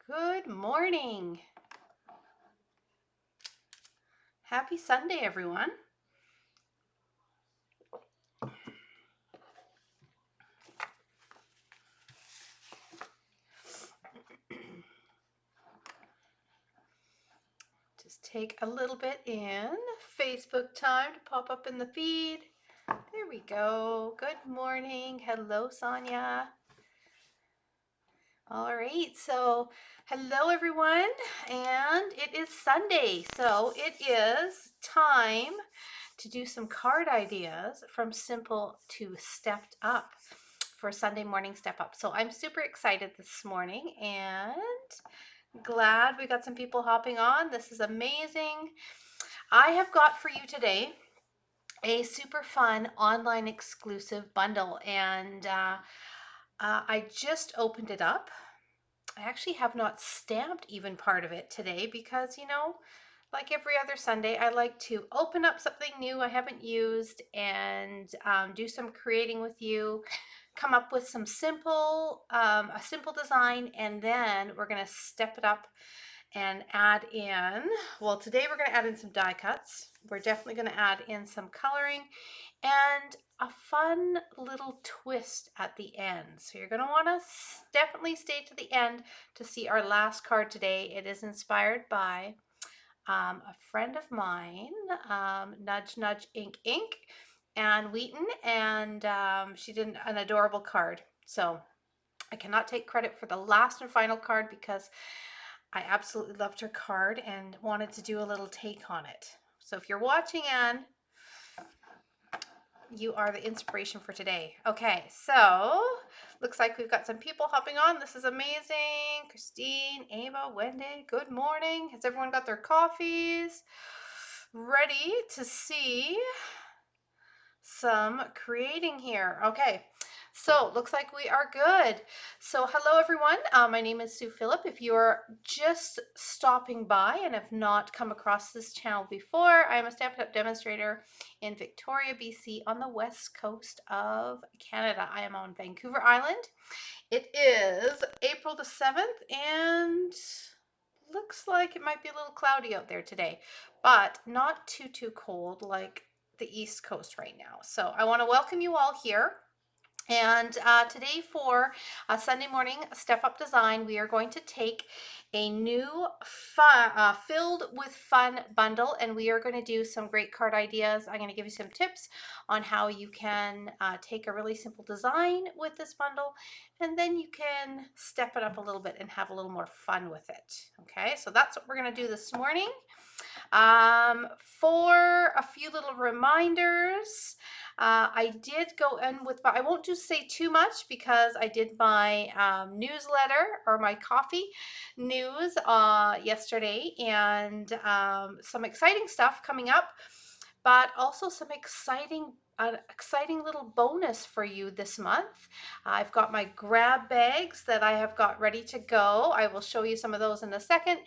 Good morning. Happy Sunday, everyone. Just take a little bit in Facebook time to pop up in the feed. There we go. Good morning. Hello, Sonia. All right, so hello everyone, and it is Sunday, so it is time to do some card ideas from simple to stepped up for Sunday morning step up. So I'm super excited this morning and glad we got some people hopping on. This is amazing. I have got for you today a super fun online exclusive bundle, and I just opened it up. I actually have not stamped even part of it today because, like every other Sunday, I like to open up something new I haven't used and do some creating with you, come up with some a simple design, and then we're going to step it up and add in, well, today we're going to add in some die cuts. We're definitely going to add in some coloring and a fun little twist at the end. So you're going to want to definitely stay to the end to see our last card today. It is inspired by a friend of mine, Nudge Nudge Ink Ink, Anna Wheaton, and she did an adorable card. So I cannot take credit for the last and final card because I absolutely loved her card and wanted to do a little take on it. So if you're watching, Anne, you are the inspiration for today. Okay, so looks like we've got some people hopping on. This is amazing. Christine, Ava, Wendy, good morning. Has everyone got their coffees ready to see some creating here? Okay, so looks like we are good. So hello everyone, my name is Sue Phillip. If you're just stopping by and have not come across this channel before, I am a Stampin' Up! Demonstrator in Victoria, BC on the west coast of Canada. I am on Vancouver Island. It is April the 7th and looks like it might be a little cloudy out there today, but not too cold like the East Coast right now. So I want to welcome you all here. And today for Sunday morning Step Up Design, we are going to take a new filled with fun bundle, and we are going to do some great card ideas. I'm going to give you some tips on how you can take a really simple design with this bundle, and then you can step it up a little bit and have a little more fun with it. Okay, so that's what we're going to do this morning. For a few little reminders, I did go in with, I won't just say too much because I did my newsletter or my coffee news yesterday, and some exciting stuff coming up, but also some exciting little bonus for you this month. I've got my grab bags that I have got ready to go. I will show you some of those in a second,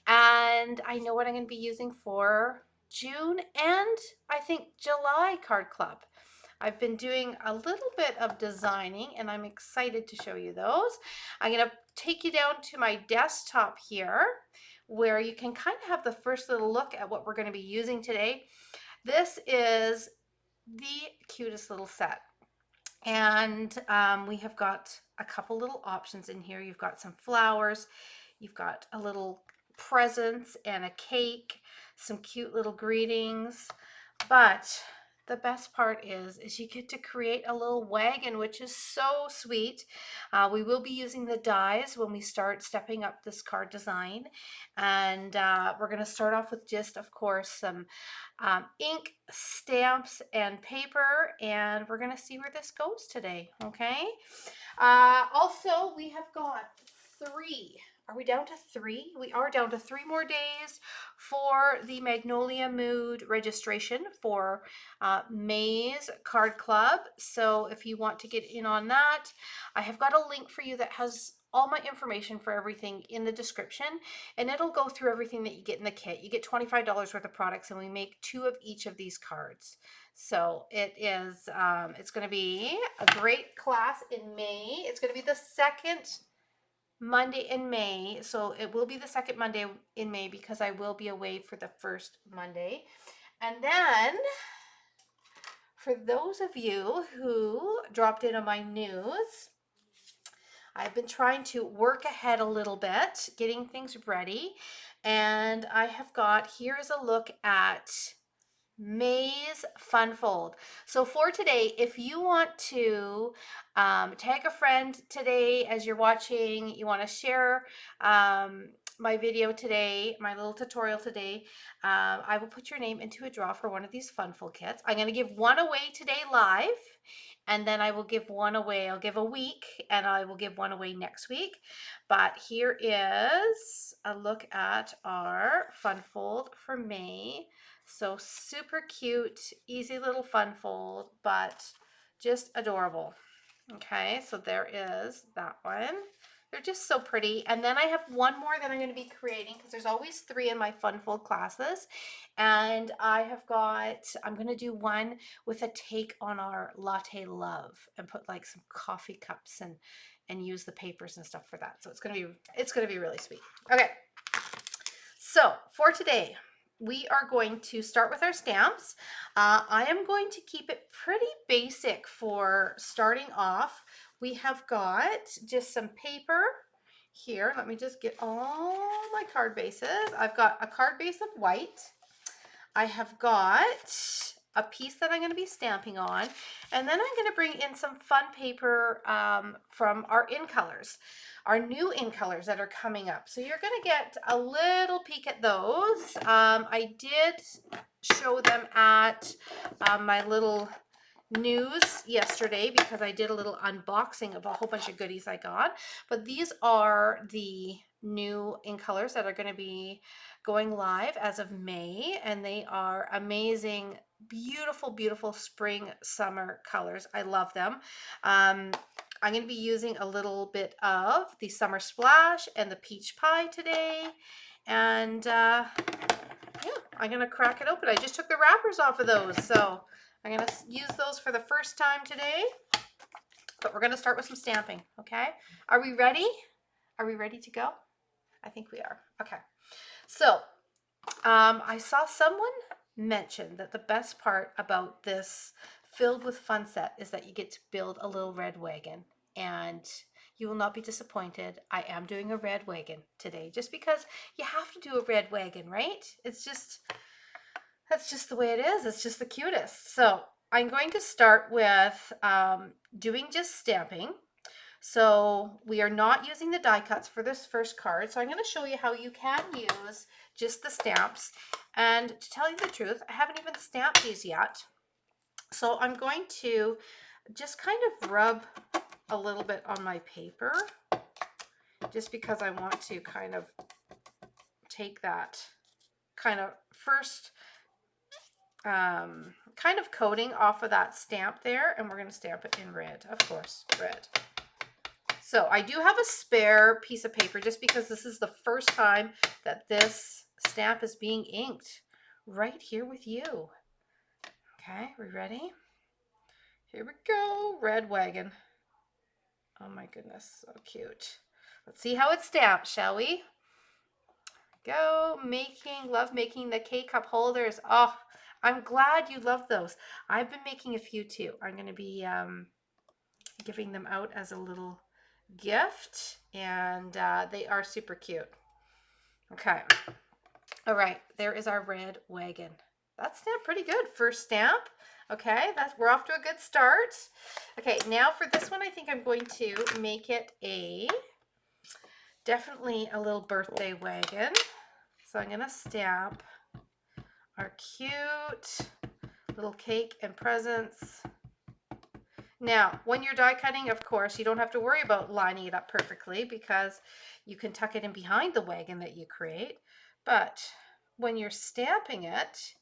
and I know what I'm going to be using for June and I think July card club. I've been doing a little bit of designing and I'm excited to show you those. I'm going to take you down to my desktop here where you can kind of have the first little look at what we're going to be using today. This is the cutest little set, and we have got a couple little options in here. You've got some flowers, you've got a little presents and a cake, some cute little greetings, but the best part is you get to create a little wagon, which is so sweet. We will be using the dies when we start stepping up this card design, and we're going to start off with just, of course, some ink, stamps, and paper, and we're going to see where this goes today. Okay. Also, we have got 3. Are we down to 3? We are down to 3 more days for the Magnolia Mood registration for May's Card Club. So if you want to get in on that, I have got a link for you that has all my information for everything in the description, and it'll go through everything that you get in the kit. You get $25 worth of products, and we make 2 of each of these cards. So it is, it's going to be a great class in May. It's going to be the second Monday in May. So it will be the second Monday in May because I will be away for the first Monday. And then for those of you who dropped in on my news, I've been trying to work ahead a little bit, getting things ready. And I have got, here's a look at May's Fun Fold. So for today, if you want to tag a friend today as you're watching, you want to share my video today, my little tutorial today, I will put your name into a draw for one of these Fun Fold kits. I'm going to give one away today live, and then I will give one away. I'll give a week, and I will give one away next week. But here is a look at our Fun Fold for May. So super cute, easy little fun fold, but just adorable. Okay, so there is that one. They're just so pretty. And then I have one more that I'm going to be creating because there's always 3 in my fun fold classes. And I'm going to do one with a take on our latte love and put like some coffee cups and use the papers and stuff for that. So it's going to be really sweet. Okay. So for today, we are going to start with our stamps. I am going to keep it pretty basic for starting off. We have got just some paper here. Let me just get all my card bases. I've got a card base of white. I have got a piece that I'm going to be stamping on, and then I'm going to bring in some fun paper from our in colors, our new in colors that are coming up. So you're going to get a little peek at those. I did show them at my little news yesterday because I did a little unboxing of a whole bunch of goodies I got, but these are the new in colors that are going to be going live as of May, and they are amazing, beautiful, beautiful spring summer colors. I love them. I'm going to be using a little bit of the Summer Splash and the Peach Pie today, and yeah, I'm going to crack it open. I just took the wrappers off of those, so I'm going to use those for the first time today, but we're going to start with some stamping, okay? Are we ready? Are we ready to go? I think we are. Okay. So I saw someone mention that the best part about this Filled with Fun set is that you get to build a little red wagon, and you will not be disappointed. I am doing a red wagon today just because you have to do a red wagon, right? That's just the way it is. It's just the cutest. So I'm going to start with doing just stamping. So we are not using the die cuts for this first card. So I'm going to show you how you can use just the stamps. And to tell you the truth, I haven't even stamped these yet. So I'm going to just kind of rub a little bit on my paper, just because I want to kind of take that kind of first kind of coating off of that stamp there, and we're going to stamp it in red, of course, red. So I do have a spare piece of paper just because this is the first time that this stamp is being inked right here with you. Okay, we ready? Here we go, red wagon. Oh my goodness, so cute. Let's see how it's stamped, shall we? Go, love making the K-cup holders. Oh, I'm glad you love those. I've been making a few too. I'm going to be giving them out as a little gift, and they are super cute. Okay. All right, there is our red wagon. That's stamped pretty good. First stamp. Okay, we're off to a good start. Okay, now for this one, I think I'm going to make it definitely a little birthday wagon. So I'm going to stamp our cute little cake and presents. Now, when you're die cutting, of course, you don't have to worry about lining it up perfectly because you can tuck it in behind the wagon that you create. But when you're stamping it,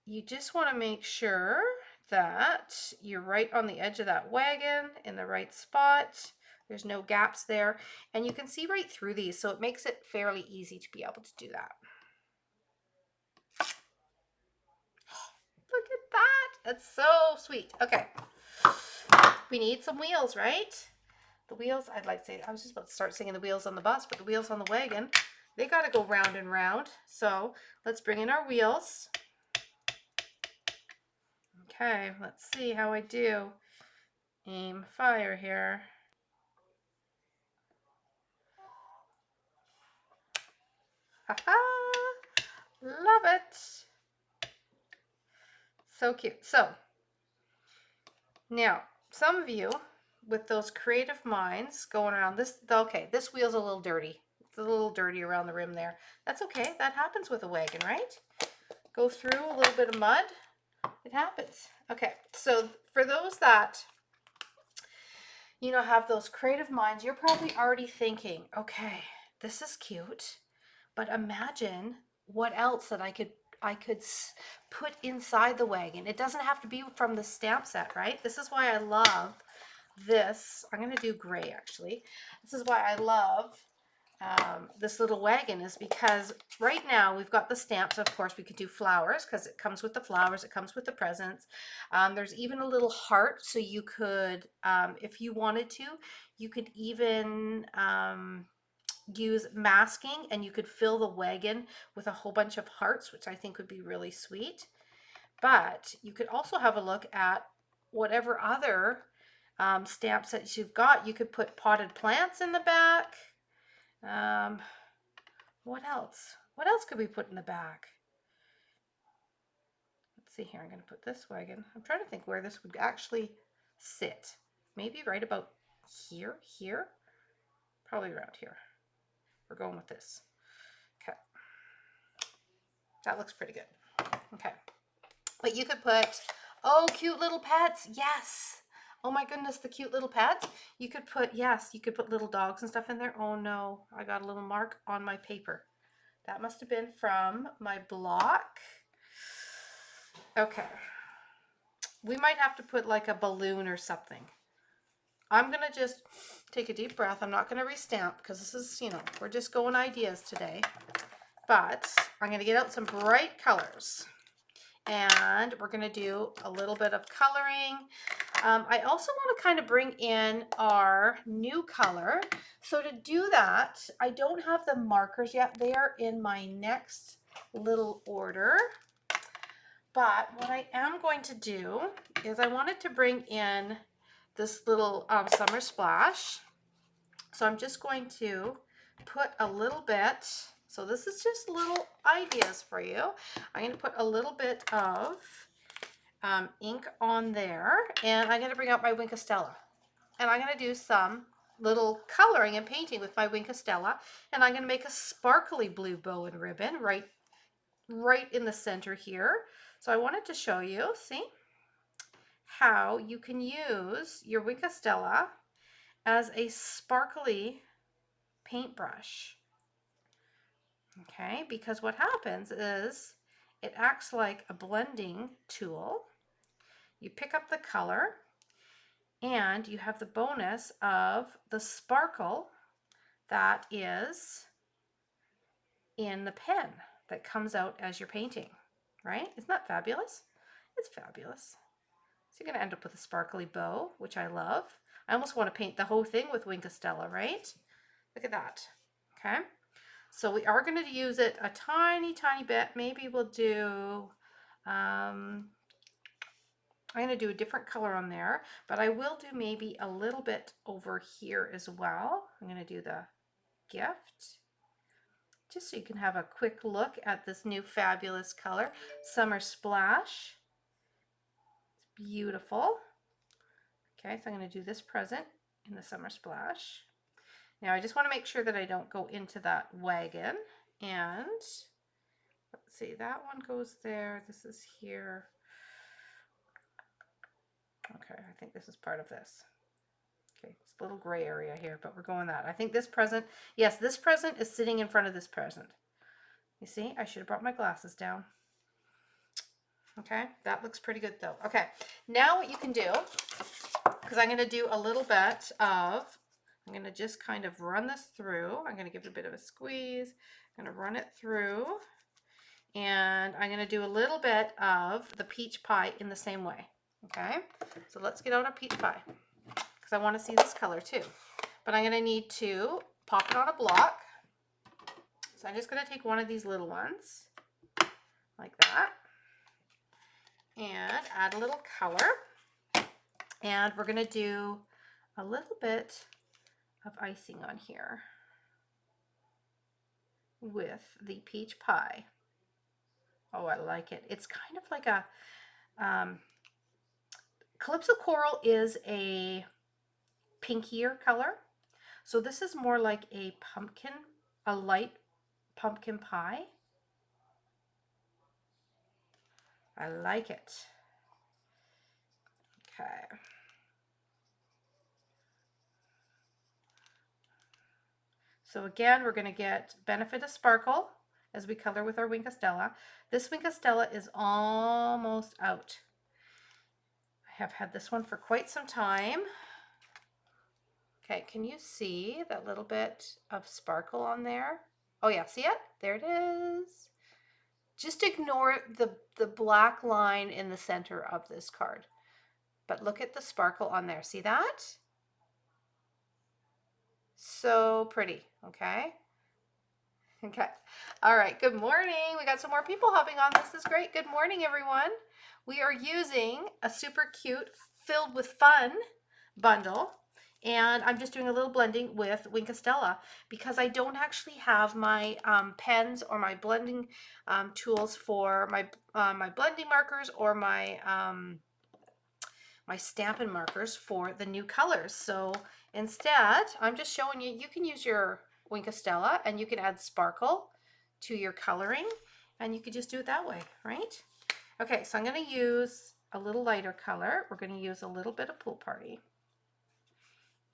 you just want to make sure that you're right on the edge of that wagon in the right spot. There's no gaps there, and you can see right through these, so it makes it fairly easy to be able to do that. Look at that. That's so sweet. Okay. We need some wheels, right? The wheels, I'd like to say, I was just about to start singing the wheels on the bus, but the wheels on the wagon, they got to go round and round. So let's bring in our wheels. Okay, let's see how I do. Aim, fire here. Ha-ha! Love it. So cute. So now, some of you with those creative minds going around this, okay, this wheel's a little dirty. It's a little dirty around the rim there. That's okay. That happens with a wagon, right? Go through a little bit of mud. It happens. Okay, so for those that, have those creative minds, you're probably already thinking, okay, this is cute, but imagine what else that I could put inside the wagon. It doesn't have to be from the stamp set, right? This is why I love this. I'm going to do gray, actually. This is why I love this little wagon, is because right now we've got the stamps. Of course, we could do flowers because it comes with the flowers. It comes with the presents. There's even a little heart, so you could, if you wanted to, you could even use masking, and you could fill the wagon with a whole bunch of hearts, which I think would be really sweet. But you could also have a look at whatever other stamps that you've got. You could put potted plants in the back. What else? What else could we put in the back? Let's see here. I'm going to put this wagon. I'm trying to think where this would actually sit. Maybe right about here, here. Probably around here. We're going with this. Okay. That looks pretty good. Okay. But you could put, oh, cute little pets. Yes. Oh my goodness, the cute little pets. You could put, yes, you could put little dogs and stuff in there. Oh no, I got a little mark on my paper. That must have been from my block. Okay. We might have to put like a balloon or something. I'm going to just take a deep breath. I'm not going to restamp because this is, we're just going ideas today. But I'm going to get out some bright colors. And we're going to do a little bit of coloring. I also want to kind of bring in our new color. So to do that, I don't have the markers yet. They are in my next little order. But what I am going to do is I wanted to bring in this little summer splash. So I'm just going to put a little bit. So this is just little ideas for you. I'm going to put a little bit of ink on there, and I'm going to bring out my Wink of Stella, and I'm going to do some little coloring and painting with my Wink of Stella, and I'm going to make a sparkly blue bow and ribbon right in the center here. So I wanted to show you, see, how you can use your Wink of Stella as a sparkly paintbrush. Okay, because what happens is it acts like a blending tool. You pick up the color, and you have the bonus of the sparkle that is in the pen that comes out as you're painting, right? Isn't that fabulous? It's fabulous. So you're going to end up with a sparkly bow, which I love. I almost want to paint the whole thing with Wink of Stella, right? Look at that. Okay. So we are going to use it a tiny, tiny bit. Maybe we'll do, I'm going to do a different color on there, but I will do maybe a little bit over here as well. I'm going to do the gift, just so you can have a quick look at this new fabulous color, Summer Splash. It's beautiful. Okay, so I'm going to do this present in the Summer Splash. Now I just want to make sure that I don't go into that wagon, and let's see, that one goes there, this is here. Okay, I think this is part of this. Okay, it's a little gray area here, but we're going that. I think this present, yes, this present is sitting in front of this present. You see, I should have brought my glasses down. Okay, that looks pretty good though. Okay, now what you can do, because I'm going to do a little bit of, I'm going to just kind of run this through. I'm going to give it a bit of a squeeze. I'm going to run it through, and I'm going to do a little bit of the peach pie in the same way. Okay, so let's get out our peach pie, because because I want to see this color too. But I'm going to need to pop it on a block. So I'm just going to take one of these little ones like that and add a little color. And we're going to do a little bit of icing on here with the peach pie. Oh, I like it. It's kind of like a Calypso Coral is a pinkier color. So this is more like a pumpkin, a light pumpkin pie. I like it. Okay. So again, we're going to get benefit of sparkle as we color with our Wink of Stella. This Wink of Stella is almost out. I have had this one for quite some time. Okay, can you see that little bit of sparkle on there? Oh yeah, see it? There it is. Just ignore the black line in the center of this card. But look at the sparkle on there. See that? So pretty, okay? Okay. All right, good morning. We got some more people hopping on. This is great. Good morning, everyone. We are using a super cute Filled with Fun bundle. And I'm just doing a little blending with Wink of Stella because I don't actually have my pens or my blending tools for my blending markers or my my Stampin' markers for the new colors. So instead, I'm just showing you, you can use your Wink of Stella and you can add sparkle to your coloring and you could just do it that way, right? Okay, so I'm going to use a little lighter color. We're going to use a little bit of Pool Party.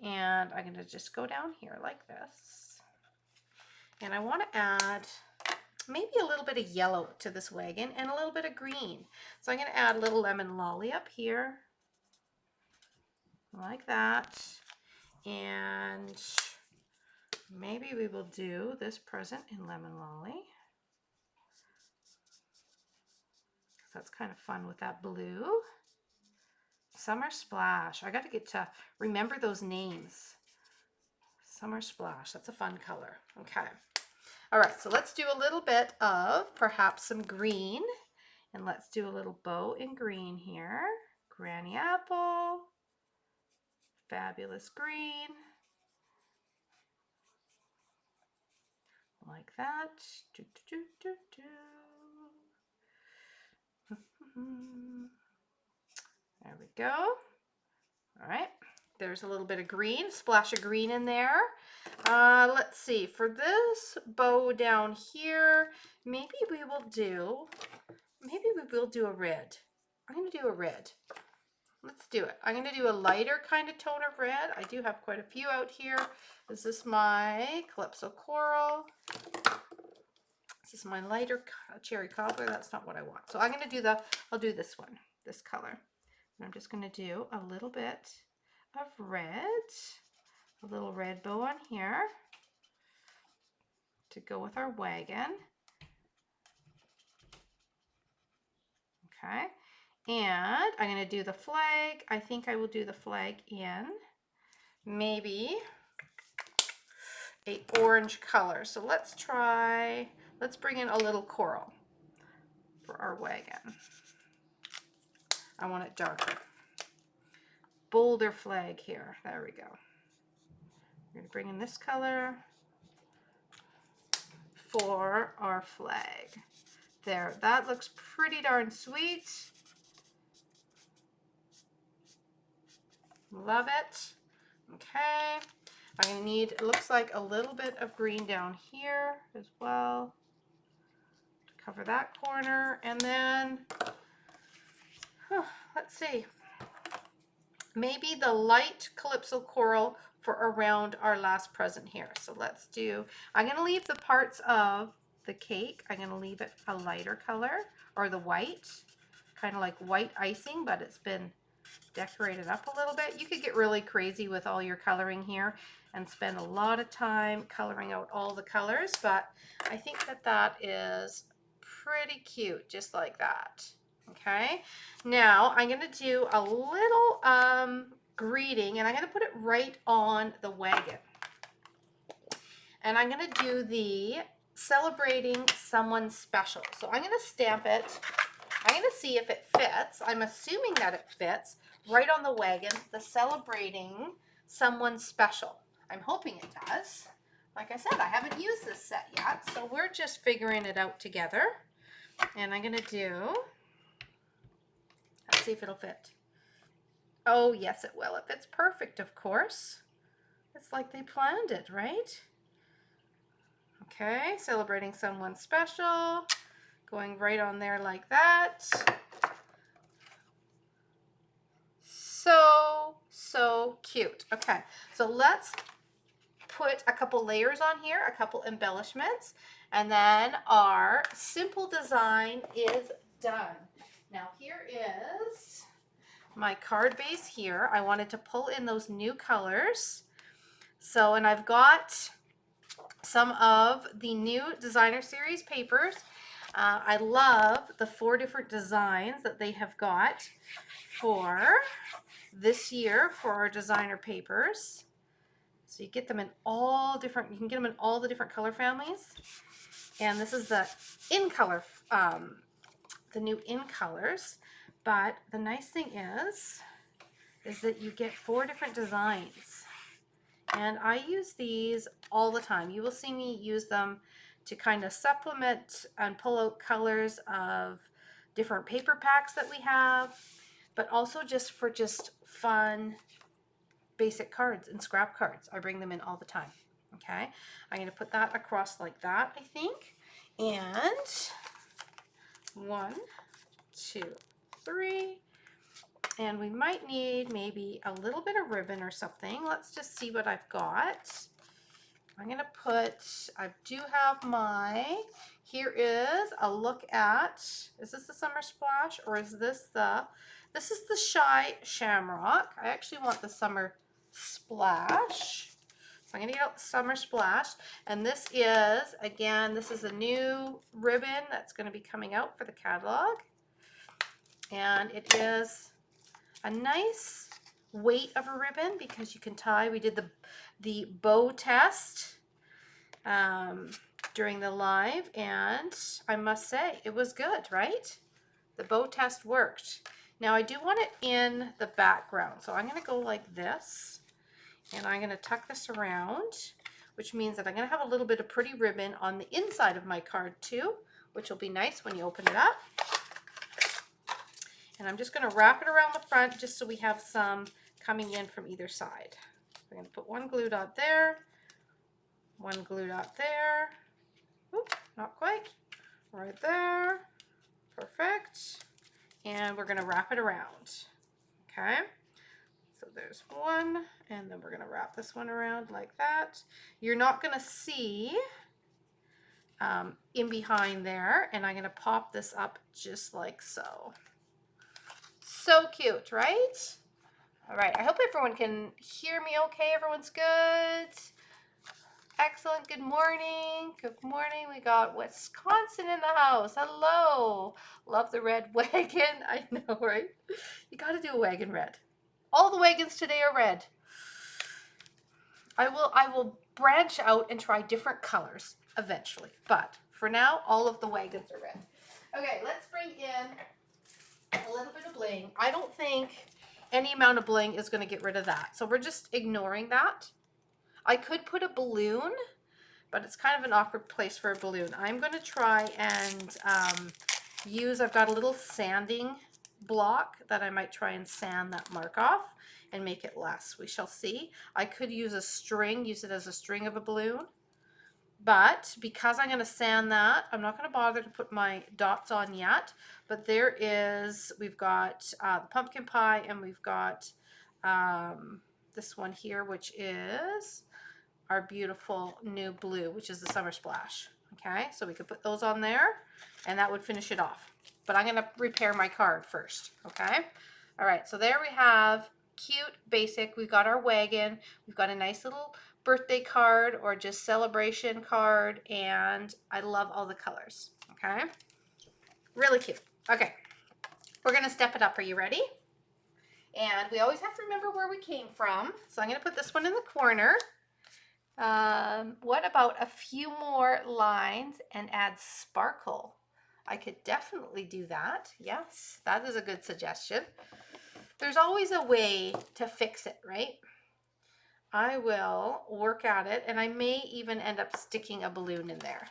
And I'm going to just go down here like this. And I want to add maybe a little bit of yellow to this wagon and a little bit of green. So I'm going to add a little Lemon Lolly up here. Like that. And maybe we will do this present in Lemon Lolly. Because that's kind of fun with that blue. Summer Splash. I got to get to remember those names. Summer Splash. That's a fun color. Okay. All right, so let's do a little bit of perhaps some green. And let's do a little bow in green here. Granny Apple. Fabulous green. Like that. Do, do, do, do, do. There we go. All right. There's a little bit of green, splash of green in there. Let's see. For this bow down here, maybe we will do a red. I'm going to do a red. Let's do it. I'm going to do a lighter kind of tone of red. I do have quite a few out here. This is my Calypso Coral. This is my lighter Cherry Cobbler. That's not what I want. So I'm going to do I'll do this one, this color. And I'm just going to do a little bit of red, a little red bow on here to go with our wagon. Okay. And I'm going to do the flag. I think I will do the flag in maybe a orange color. So let's bring in a little coral for our wagon. I want it darker. Bolder flag here. There we go. We're going to bring in this color for our flag. There, that looks pretty darn sweet. Love it. Okay. I'm going to need, it looks like a little bit of green down here as well to cover that corner. And then, let's see, maybe the light Calypso Coral for around our last present here. So let's do, I'm going to leave the parts of the cake, I'm going to leave it a lighter color, or the white, kind of like white icing, but it's been decorated up a little bit. You could get really crazy with all your coloring here and spend a lot of time coloring out all the colors, but I think that that is pretty cute, just like that. Okay, now I'm going to do a little greeting, and I'm going to put it right on the wagon. And I'm going to do the celebrating someone special. So I'm going to stamp it. I'm going to see if it fits. I'm assuming that it fits right on the wagon, the celebrating someone special. I'm hoping it does. Like I said, I haven't used this set yet, so we're just figuring it out together. And I'm going to do, let's see if it'll fit. Oh, yes, it will. It fits perfect, of course. It's like they planned it, right? Okay, celebrating someone special. Going right on there like that. So cute. Okay, so let's put a couple layers on here, a couple embellishments, and then our simple design is done. Now here is my card base here. I wanted to pull in those new colors. So, and I've got some of the new designer series papers. I love the 4 different designs that they have got for this year for our designer papers. So you get them in all different, you can get them in all the different color families. And this is the in color, the new in colors. But the nice thing is that you get 4 different designs. And I use these all the time. You will see me use them to kind of supplement and pull out colors of different paper packs that we have, but also just for fun basic cards and scrap cards. I bring them in all the time. Okay, I'm going to put that across like that, I think. And 1, 2, 3. And we might need maybe a little bit of ribbon or something. Let's just see what I've got. I'm going to put, I do have my, here is a look at, is this the Summer Splash or is this this is the Shy Shamrock. I actually want the Summer Splash. So I'm going to get out the Summer Splash. And this is, again, this is a new ribbon that's going to be coming out for the catalog. And it is a nice weight of a ribbon because you can tie. We did the bow test during the live, and I must say it was good, right? The bow test worked. Now I do want it in the background, so I'm going to go like this, and I'm going to tuck this around, which means that I'm going to have a little bit of pretty ribbon on the inside of my card too, which will be nice when you open it up. And I'm just going to wrap it around the front just so we have some coming in from either side. I'm going to put one glue dot there, one glue dot there. Oop, not quite. Right there. Perfect. And we're going to wrap it around. Okay. So there's one, and then we're going to wrap this one around like that. You're not going to see in behind there, and I'm going to pop this up just like so. So cute, right? All right, I hope everyone can hear me okay. Everyone's good. Excellent. Good morning. Good morning. We got Wisconsin in the house. Hello. Love the red wagon. I know, right? You got to do a wagon red. All the wagons today are red. I will branch out and try different colors eventually, but for now, all of the wagons are red. Okay, let's bring in a little bit of bling. I don't think any amount of bling is going to get rid of that. So we're just ignoring that. I could put a balloon, but it's kind of an awkward place for a balloon. I'm going to try and I've got a little sanding block that I might try and sand that mark off and make it less. We shall see. I could use a string, use it as a string of a balloon. But because I'm going to sand that, I'm not going to bother to put my dots on yet. But we've got the pumpkin pie, and we've got this one here, which is our beautiful new blue, which is the Summer Splash. Okay, so we could put those on there, and that would finish it off. But I'm going to repair my card first. Okay, all right, so there we have cute, basic. We've got our wagon. We've got a nice little birthday card or just celebration card, and I love all the colors. Okay, really cute. Okay, we're gonna step it up. Are you ready? And we always have to remember where we came from. So I'm going to put this one in the corner. What about a few more lines and add sparkle? I could definitely do that. Yes, that is a good suggestion. There's always a way to fix it, right? I will work at it, and I may even end up sticking a balloon in there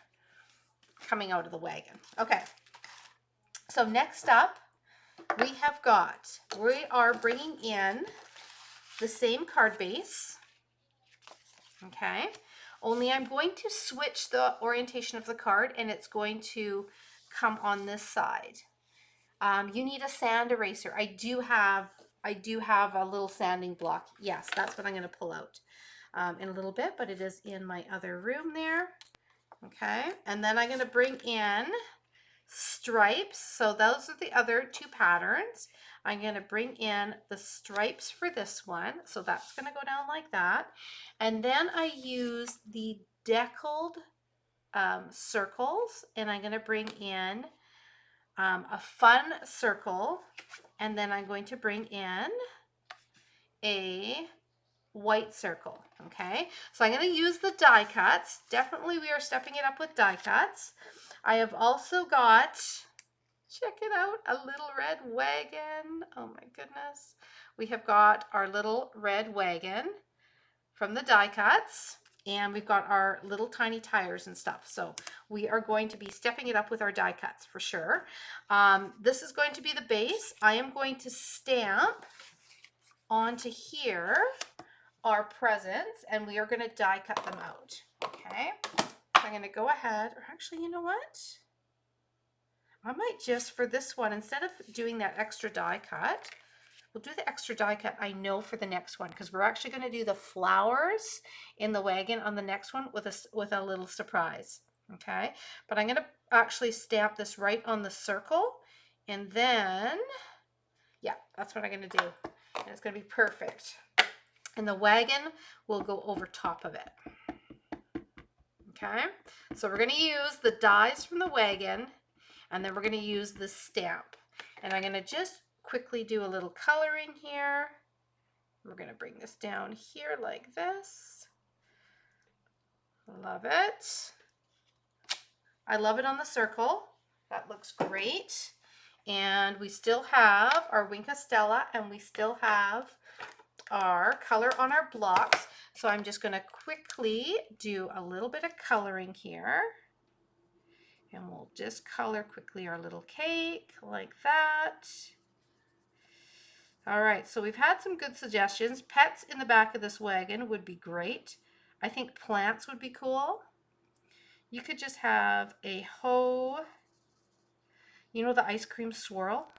coming out of the wagon. Okay, so next up we are bringing in the same card base. Okay, only I'm going to switch the orientation of the card, and it's going to come on this side. You need a sand eraser. I do have a little sanding block. Yes, that's what I'm going to pull out in a little bit, but it is in my other room there. Okay, and then I'm going to bring in stripes. So those are the other two patterns. I'm going to bring in the stripes for this one. So that's going to go down like that. And then I use the deckled circles, and I'm going to bring in a fun circle, and then I'm going to bring in a white circle. Okay, so I'm going to use the die cuts. Definitely we are stepping it up with die cuts. I have also got, check it out, a little red wagon. Oh my goodness. We have got our little red wagon from the die cuts, and we've got our little tiny tires and stuff. So we are going to be stepping it up with our die cuts for sure. This is going to be the base. I am going to stamp onto here our presents, and we are going to die cut them out. Okay, so I'm going to go ahead, or actually, you know what? I might just, for this one, instead of doing that extra die cut, we'll do the extra die cut, I know, for the next one, because we're actually going to do the flowers in the wagon on the next one with a little surprise. Okay, but I'm going to actually stamp this right on the circle, and then, yeah, that's what I'm going to do, and it's going to be perfect. And the wagon will go over top of it. Okay, so we're going to use the dies from the wagon, and then we're going to use the stamp. And I'm going to just quickly do a little coloring here. We're going to bring this down here like this. Love it. I love it on the circle. That looks great. And we still have our Wink of Stella, and we still have our color on our blocks. So I'm just going to quickly do a little bit of coloring here. And we'll just color quickly our little cake like that. All right, so we've had some good suggestions. Pets in the back of this wagon would be great. I think plants would be cool. You could just have a whole, you know, the ice cream swirl?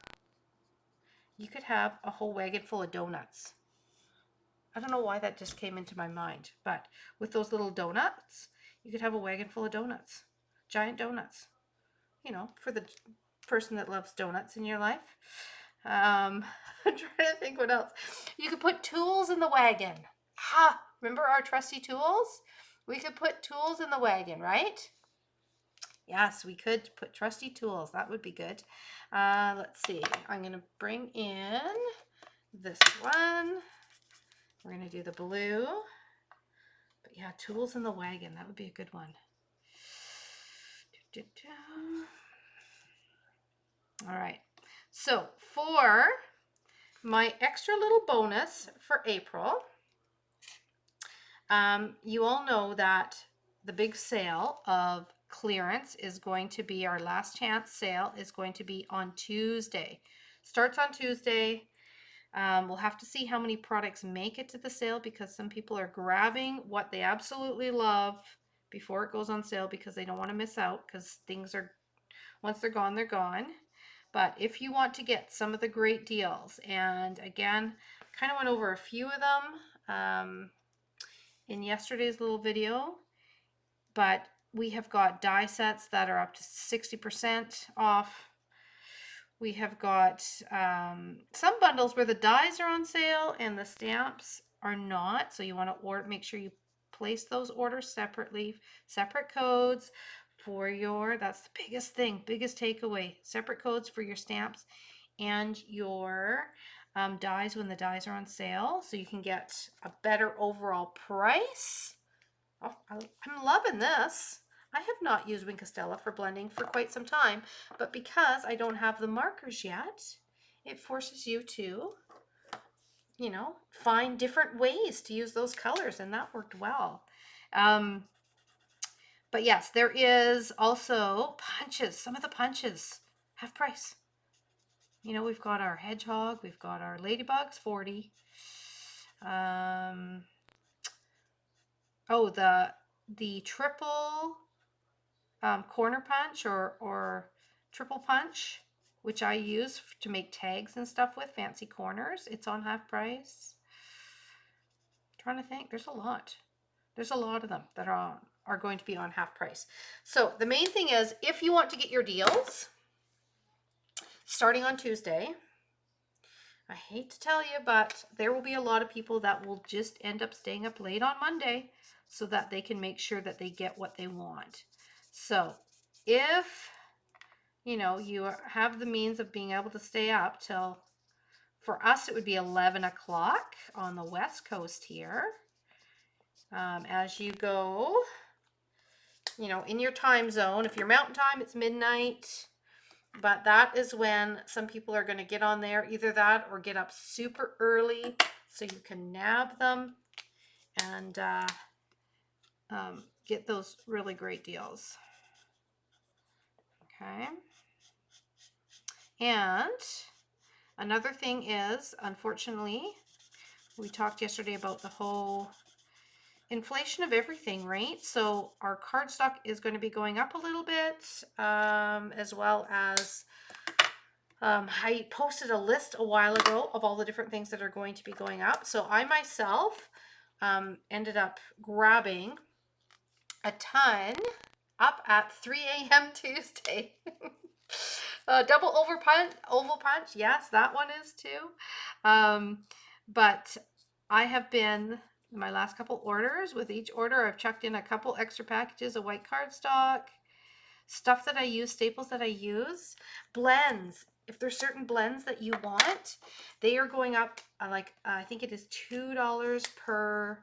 You could have a whole wagon full of donuts. I don't know why that just came into my mind, but with those little donuts, you could have a wagon full of donuts. Giant donuts. You know, for the person that loves donuts in your life. I'm trying to think what else. You could put tools in the wagon. Remember our trusty tools? We could put tools in the wagon, right? Yes, we could put trusty tools. That would be good. Let's see. I'm going to bring in this one. We're going to do the blue. But yeah, tools in the wagon. That would be a good one. All right. So for my extra little bonus for April, you all know that the big sale of clearance is going to be, our last chance sale is going to be on Tuesday. Starts on Tuesday. We'll have to see how many products make it to the sale, because some people are grabbing what they absolutely love before it goes on sale because they don't want to miss out, because things are, once they're gone, they're gone. But if you want to get some of the great deals, and again, kind of went over a few of them in yesterday's little video, but we have got die sets that are up to 60% off. We have got some bundles where the dies are on sale and the stamps are not. So you want to order, make sure you place those orders separately, separate codes for your, that's the biggest thing, biggest takeaway, separate codes for your stamps and your dies when the dies are on sale, so you can get a better overall price. Oh, I'm loving this. I have not used Wink Stella for blending for quite some time, but because I don't have the markers yet, it forces you to, you know, find different ways to use those colors, and that worked well. But yes, there is also punches. Some of the punches, half price. You know, we've got our hedgehog, we've got our ladybugs, 40. Oh, the triple corner punch or triple punch, which I use to make tags and stuff with, fancy corners. It's on half price. I'm trying to think, there's a lot. There's a lot of them that are going to be on half price. So the main thing is, if you want to get your deals starting on Tuesday, I hate to tell you, but there will be a lot of people that will just end up staying up late on Monday so that they can make sure that they get what they want. So if, you know, you have the means of being able to stay up till, for us, it would be 11 o'clock on the West Coast here. As you go, you know, in your time zone, if you're Mountain Time, it's midnight. But that is when some people are going to get on there, either that or get up super early so you can nab them and get those really great deals. Okay. And another thing is, unfortunately, we talked yesterday about the whole inflation of everything, right? So our cardstock is going to be going up a little bit, as well as I posted a list a while ago of all the different things that are going to be going up. So I myself ended up grabbing a ton up at 3 a.m. Tuesday. Double oval punch. Yes, that one is too. But I have been, my last couple orders, with each order I've chucked in a couple extra packages of white cardstock, stuff that I use, staples that I use, blends. If there's certain blends that you want, they are going up I think it is $2 per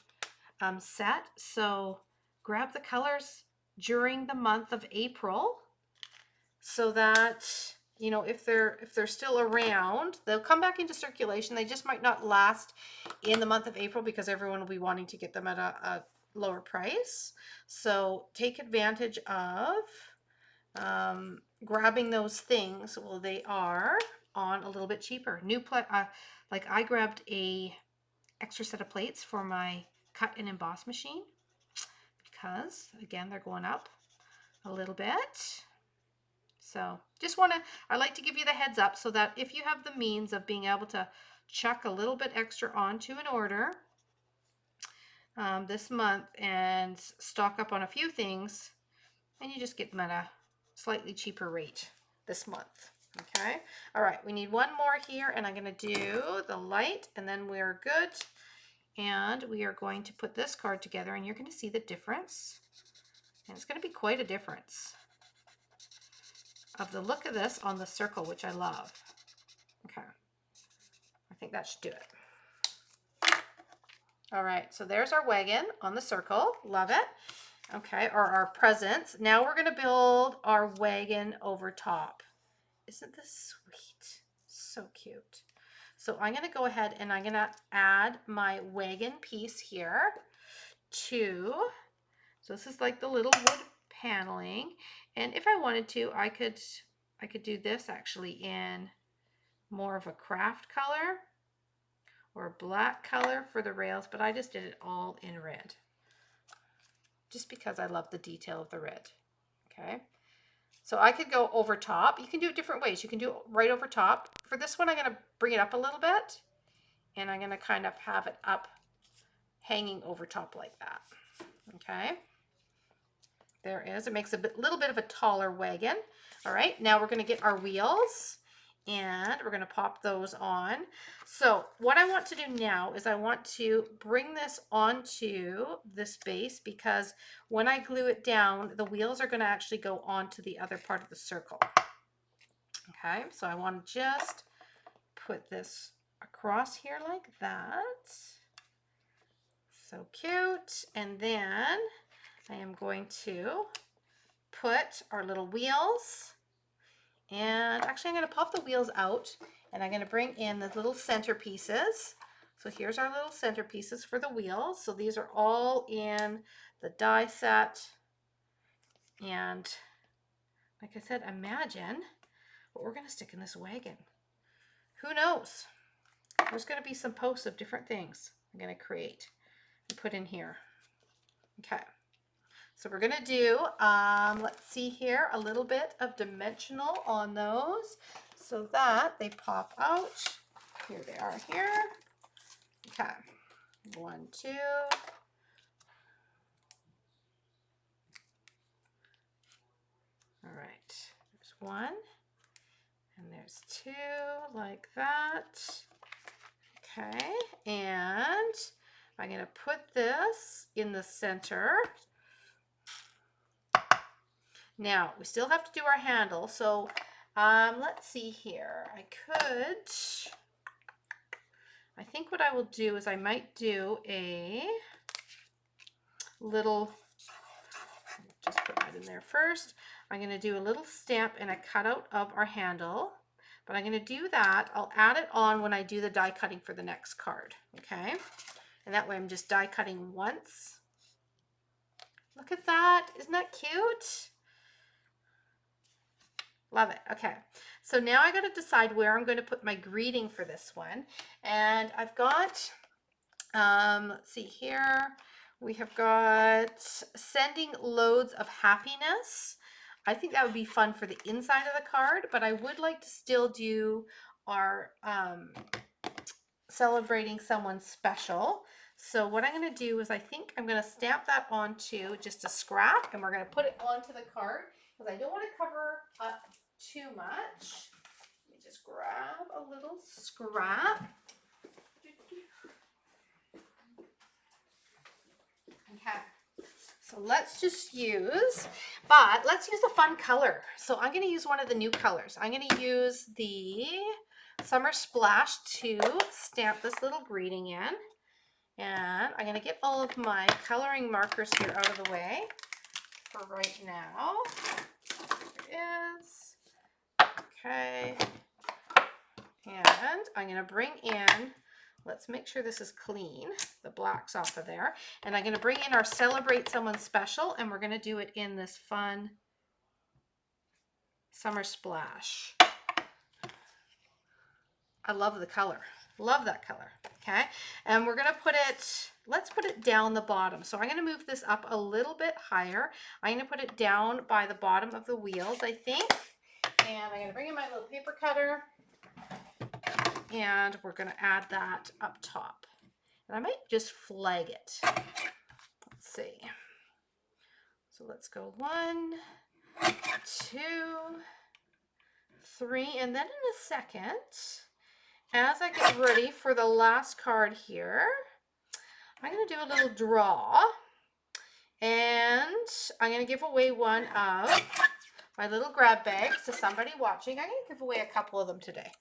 set. So grab the colors during the month of April so that, you know, if they're still around, they'll come back into circulation. They just might not last in the month of April because everyone will be wanting to get them at a lower price. So take advantage of grabbing those things while they are on a little bit cheaper. Like I grabbed a extra set of plates for my cut and emboss machine because again they're going up a little bit. So I like to give you the heads up so that if you have the means of being able to chuck a little bit extra onto an order this month and stock up on a few things, and you just get them at a slightly cheaper rate this month. Okay. All right. We need one more here, and I'm going to do the light, and then we're good. And we are going to put this card together, and you're going to see the difference. And it's going to be quite a difference of the look of this on the circle, which I love. Okay. I think that should do it. All right. So there's our wagon on the circle. Love it. Okay, or our presents. Now we're going to build our wagon over top. Isn't this sweet? So cute. So I'm going to go ahead and I'm going to add my wagon piece here to, so this is like the little wood paneling. And if I wanted to, I could do this actually in more of a craft color or a black color for the rails, but I just did it all in red, just because I love the detail of the red. Okay, so I could go over top. You can do it different ways. You can do it right over top. For this one, I'm going to bring it up a little bit, and I'm going to kind of have it up hanging over top like that. Okay, there it is. It makes a little bit of a taller wagon. All right, now we're going to get our wheels, and we're going to pop those on. So what I want to do now is I want to bring this onto this base, because when I glue it down, the wheels are going to actually go onto the other part of the circle. Okay, so I want to just put this across here like that. So cute. And then I am going to put our little wheels, and actually I'm going to pop the wheels out, and I'm going to bring in the little centerpieces. So here's our little centerpieces for the wheels. So these are all in the die set. And like I said, imagine what we're going to stick in this wagon. Who knows? There's going to be some posts of different things I'm going to create and put in here. Okay. So we're going to do, let's see here, a little bit of dimensional on those so that they pop out. Here they are here. Okay. 1, 2. All right. There's 1. And there's 2 like that. Okay. And I'm going to put this in the center. Now, we still have to do our handle, so let's see here. I think what I will do is I might do a little, just put that in there first. I'm going to do a little stamp and a cutout of our handle, but I'm going to do that. I'll add it on when I do the die cutting for the next card, okay? And that way I'm just die cutting once. Look at that. Isn't that cute? Love it. Okay, so now I got to decide where I'm going to put my greeting for this one. And I've got, let's see here, we have got sending loads of happiness. I think that would be fun for the inside of the card, but I would like to still do our celebrating someone special. So what I'm going to do is I think I'm going to stamp that onto just a scrap, and we're going to put it onto the card because I don't want to cover up too much. Let me just grab a little scrap. Okay, so let's just use, let's use a fun color. So I'm going to use one of the new colors. I'm going to use the Summer Splash to stamp this little greeting in. And I'm going to get all of my coloring markers here out of the way for right now. There it is. Okay. And I'm going to bring in, let's make sure this is clean, the black's off of there. And I'm going to bring in our Celebrate Someone Special, and we're going to do it in this fun Summer Splash. I love the color. Love that color. Okay. And we're going to put it, let's put it down the bottom. So I'm going to move this up a little bit higher. I'm going to put it down by the bottom of the wheels, I think. And I'm going to bring in my little paper cutter. And we're going to add that up top. And I might just flag it. Let's see. So let's go 1, 2, 3. And then in a second, as I get ready for the last card here, I'm going to do a little draw, and I'm going to give away one of my little grab bags to somebody watching. I'm going to give away a couple of them today.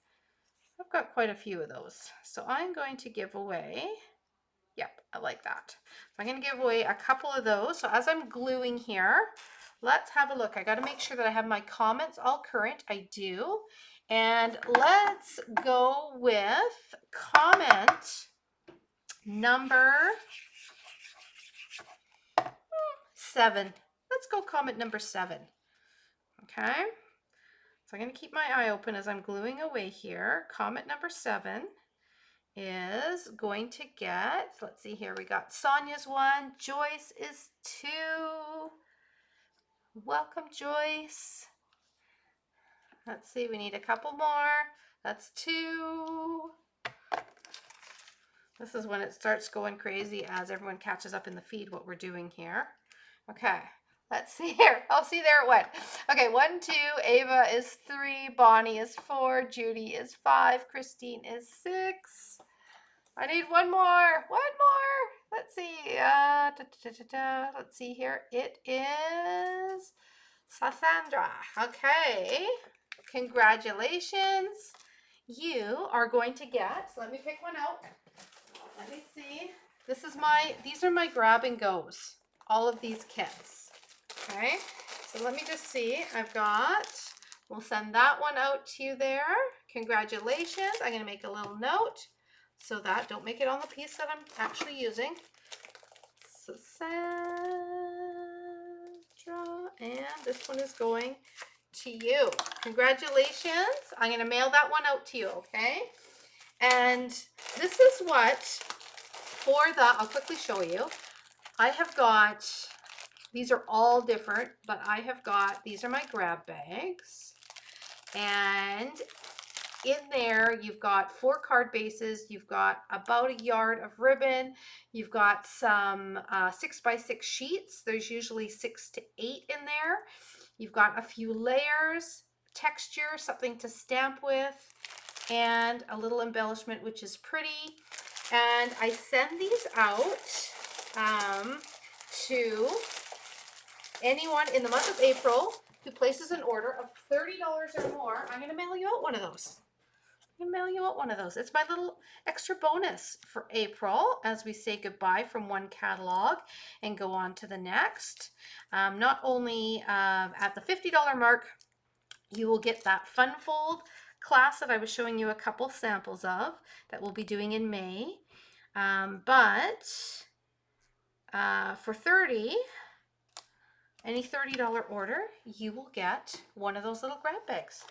I've got quite a few of those. So I'm going to give away, yep, I like that. So I'm going to give away a couple of those. So as I'm gluing here, let's have a look. I got to make sure that I have my comments all current. I do. And let's go with comment number 7. Let's go comment number 7. Okay. So I'm going to keep my eye open as I'm gluing away here. Comment number 7 is going to get, let's see here, we got Sonia's 1, Joyce is 2. Welcome, Joyce. Let's see, we need a couple more. That's 2. This is when it starts going crazy as everyone catches up in the feed what we're doing here. Okay, let's see here. Oh, see, there it went. Okay, 1, 2, Ava is 3, Bonnie is 4, Judy is 5, Christine is 6. I need one more. Let's see. Let's see here. It is Sasandra. Okay. Congratulations. you are going to get, so let me pick one out. Let me see. These are my grab and goes. All of these kits. Okay. So let me just see. We'll send that one out to you there. Congratulations. I'm going to make a little note so that don't make it on the piece that I'm actually using. So Sandra, and this one is going to you. Congratulations. I'm going to mail that one out to you, okay? And this is what, I'll quickly show you. I have got, these are all different, but I have got, these are my grab bags. And in there, you've got 4 card bases, you've got about a yard of ribbon, you've got some 6x6 sheets. There's usually 6 to 8 in there. You've got a few layers, texture, something to stamp with, and a little embellishment, which is pretty. And I send these out to anyone in the month of April who places an order of $30 or more. I'm going to mail you out one of those. It's my little extra bonus for April as we say goodbye from one catalog and go on to the next. Not only at the $50 mark, you will get that Fun Fold class that I was showing you a couple samples of that we'll be doing in May. But for any $30 order, you will get one of those little grab bags.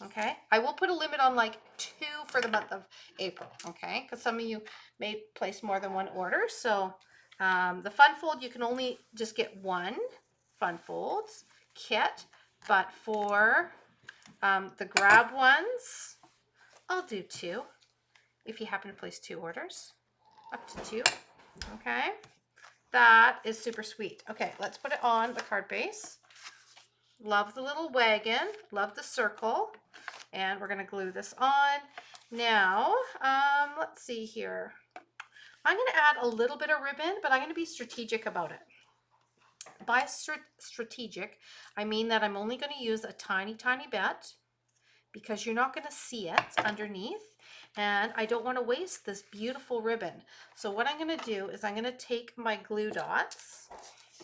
Okay, I will put a limit on like 2 for the month of April, okay, because some of you may place more than one order. So the Fun Fold, you can only just get one Fun Folds kit, but for the grab ones, I'll do 2 if you happen to place 2 orders, up to 2, okay. That is super sweet. Okay, let's put it on the card base. Love the little wagon, love the circle. And we're going to glue this on. Now, let's see here. I'm going to add a little bit of ribbon, but I'm going to be strategic about it. By strategic, I mean that I'm only going to use a tiny, tiny bit because you're not going to see it underneath. And I don't want to waste this beautiful ribbon. So what I'm going to do is I'm going to take my glue dots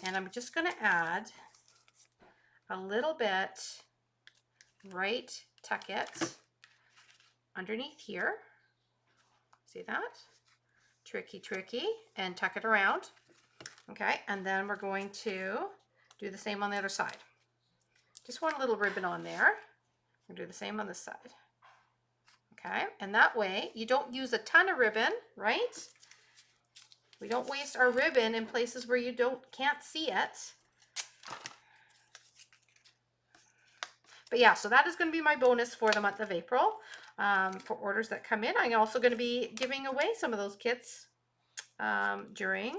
and I'm just going to add a little bit, tuck it underneath here. See that? Tricky, tricky, and tuck it around. Okay, and then we're going to do the same on the other side. Just want a little ribbon on there. We'll do the same on this side. Okay, and that way you don't use a ton of ribbon, right? We don't waste our ribbon in places where you can't see it. But yeah, so that is going to be my bonus for the month of April. For orders that come in, I'm also going to be giving away some of those kits during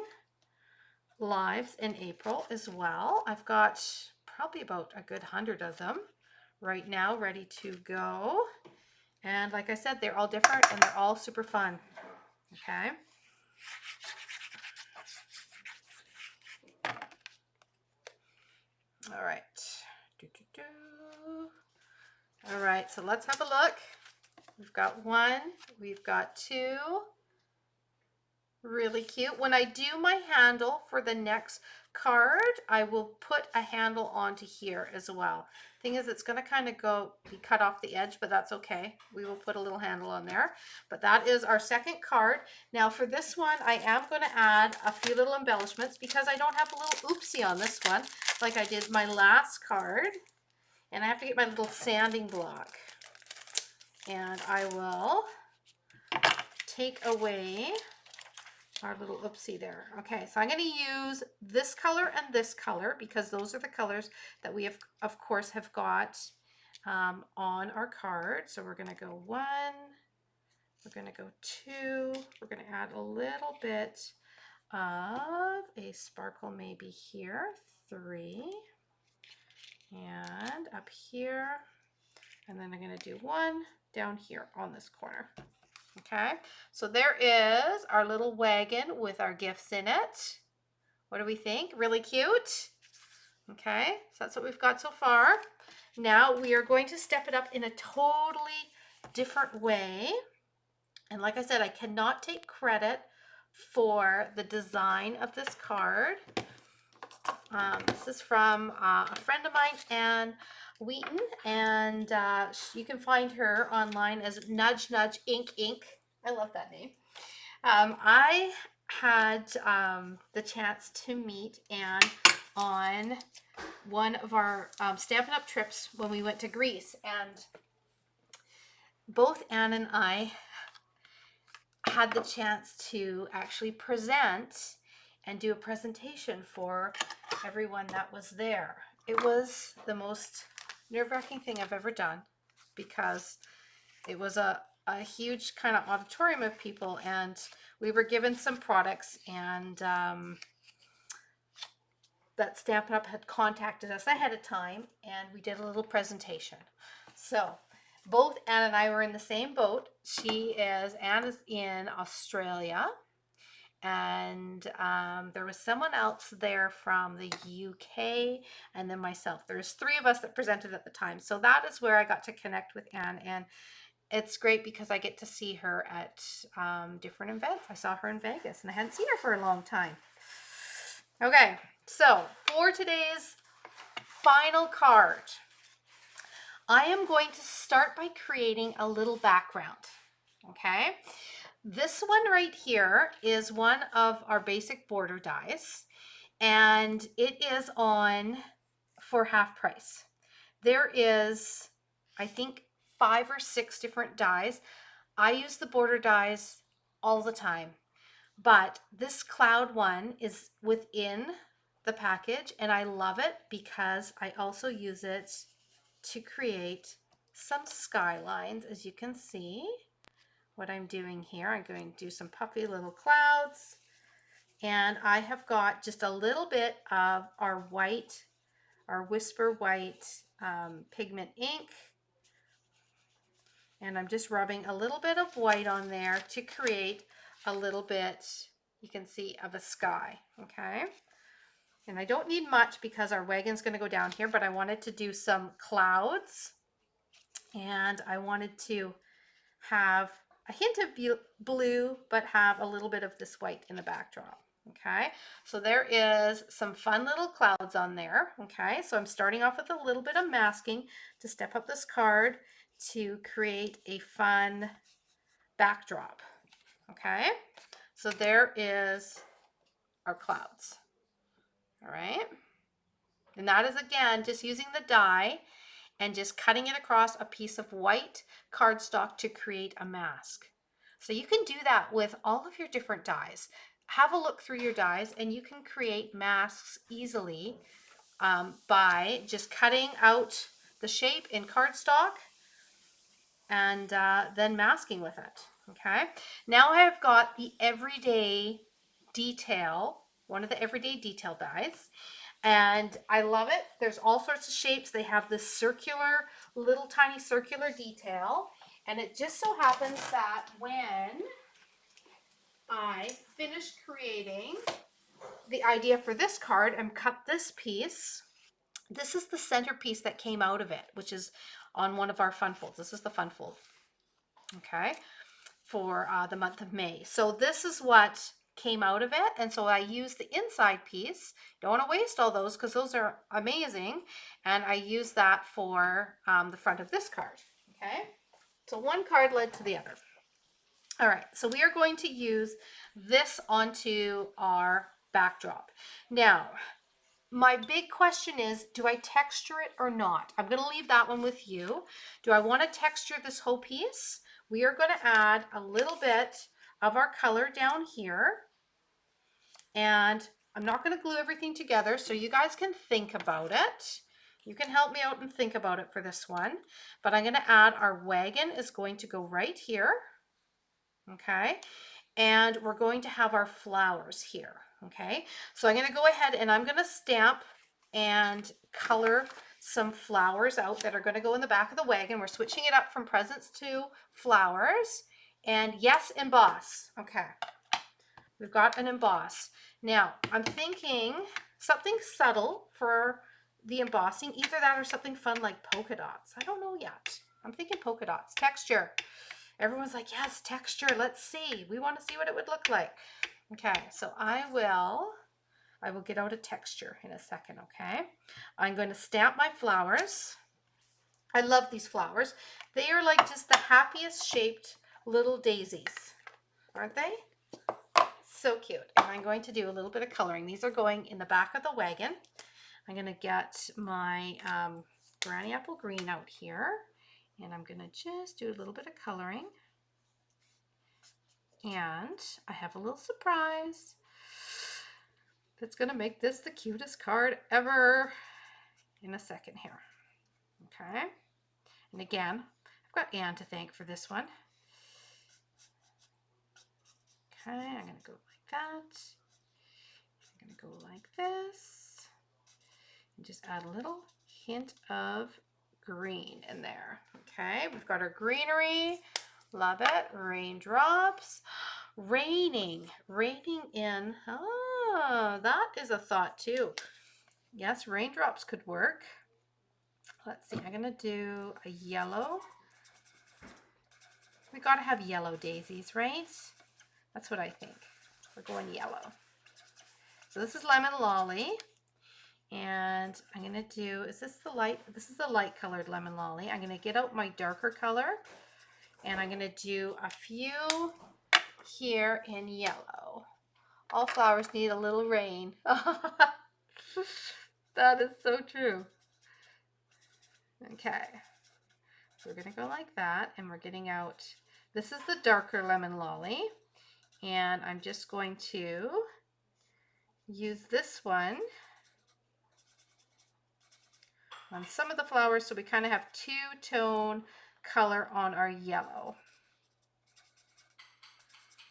lives in April as well. I've got probably about a good 100 of them right now ready to go. And like I said, they're all different and they're all super fun. Okay. All right. All right, so let's have a look. We've got 1, we've got 2. Really cute. When I do my handle for the next card, I will put a handle onto here as well. Thing is, it's going to kind of be cut off the edge, but that's okay. We will put a little handle on there. But that is our second card. Now for this one, I am going to add a few little embellishments because I don't have a little oopsie on this one like I did my last card. And I have to get my little sanding block. And I will take away our little oopsie there. Okay, so I'm going to use this color and this color because those are the colors that we have, of course, have got on our card. So we're going to go 1, we're going to go 2, we're going to add a little bit of a sparkle maybe here, 3, and up here, and then I'm going to do 1 down here on this corner. Okay, so there is our little wagon with our gifts in it. What do we think? Really cute. Okay, so that's what we've got so far. Now we are going to step it up in a totally different way. And like I said, I cannot take credit for the design of this card. This is from a friend of mine, Anna Wheaton, and you can find her online as Nudge Nudge Ink Ink. I love that name. I had the chance to meet Anne on one of our Stampin' Up! Trips when we went to Greece, and both Anne and I had the chance to actually present and do a presentation for everyone that was there. It was the most nerve-wracking thing I've ever done, because it was a huge kind of auditorium of people, and we were given some products, and that Stampin' Up! Had contacted us ahead of time, and we did a little presentation. So both Anne and I were in the same boat. Anne is in Australia, and there was someone else there from the UK, and then myself. There's 3 of us that presented at the time. So that is where I got to connect with Anne, and it's great because I get to see her at different events. I saw her in Vegas, and I hadn't seen her for a long time. Okay, so for today's final card, I am going to start by creating a little background. Okay, this one right here is one of our basic border dies, and it is on for half price. There is, I think, 5 or 6 different dies. I use the border dies all the time, but this cloud one is within the package, and I love it because I also use it to create some skylines. As you can see what I'm doing here, I'm going to do some puffy little clouds, and I have got just a little bit of our white, our Whisper White pigment ink, and I'm just rubbing a little bit of white on there to create a little bit, you can see, of a sky. Okay, and I don't need much because our wagon's going to go down here, but I wanted to do some clouds, and I wanted to have a hint of blue, but have a little bit of this white in the backdrop. Okay, so there is some fun little clouds on there. Okay, so I'm starting off with a little bit of masking to step up this card to create a fun backdrop. Okay, so there is our clouds. All right, and that is, again, just using the die and just cutting it across a piece of white cardstock to create a mask. So you can do that with all of your different dies. Have a look through your dies, and you can create masks easily by just cutting out the shape in cardstock and then masking with it. Okay, now I have got the everyday detail, one of the everyday detail dies, and I love it. There's all sorts of shapes. They have this circular, little tiny circular detail, and it just so happens that when I finished creating the idea for this card and cut this piece, this is the centerpiece that came out of it, which is on one of our fun folds. This is the fun fold, okay, for the month of May. So this is what came out of it, and so I used the inside piece. Don't want to waste all those because those are amazing, and I use that for the front of this card. Okay, so one card led to the other. All right, so we are going to use this onto our backdrop. Now, my big question is, do I texture it or not? I'm going to leave that one with you. Do I want to texture this whole piece? We are going to add a little bit of our color down here, and I'm not going to glue everything together, so you guys can think about it. You can help me out and think about it for this one, but I'm going to add our wagon is going to go right here. Okay, and we're going to have our flowers here. Okay, so I'm going to go ahead and I'm going to stamp and color some flowers out that are going to go in the back of the wagon. We're switching it up from presents to flowers, and yes, emboss. Okay, we've got an emboss. Now I'm thinking something subtle for the embossing, either that or something fun like polka dots. I don't know yet. I'm thinking polka dots. Texture. Everyone's like, yes, texture. Let's see. We want to see what it would look like. Okay, so I will get out a texture in a second, okay? I'm going to stamp my flowers. I love these flowers. They are like just the happiest shaped little daisies, aren't they? So cute. And I'm going to do a little bit of coloring. These are going in the back of the wagon. I'm going to get my granny apple green out here, and I'm going to just do a little bit of coloring. And I have a little surprise that's going to make this the cutest card ever in a second here. Okay. And again, I've got Anne to thank for this one. Okay, I'm going to go like that. I'm going to go like this. And just add a little hint of green in there. Okay, we've got our greenery. Love it. Raindrops. Raining in. Oh, that is a thought too. Yes, raindrops could work. Let's see, I'm going to do a yellow. We got to have yellow daisies, right? That's what I think. We're going yellow. So this is Lemon Lolly. And I'm going to do, is this the light? This is the light colored Lemon Lolly. I'm going to get out my darker color. And I'm going to do a few here in yellow. All flowers need a little rain. That is so true. Okay. So we're going to go like that. And we're getting out, this is the darker Lemon Lolly. And I'm just going to use this one on some of the flowers, so we kind of have two-tone color on our yellow.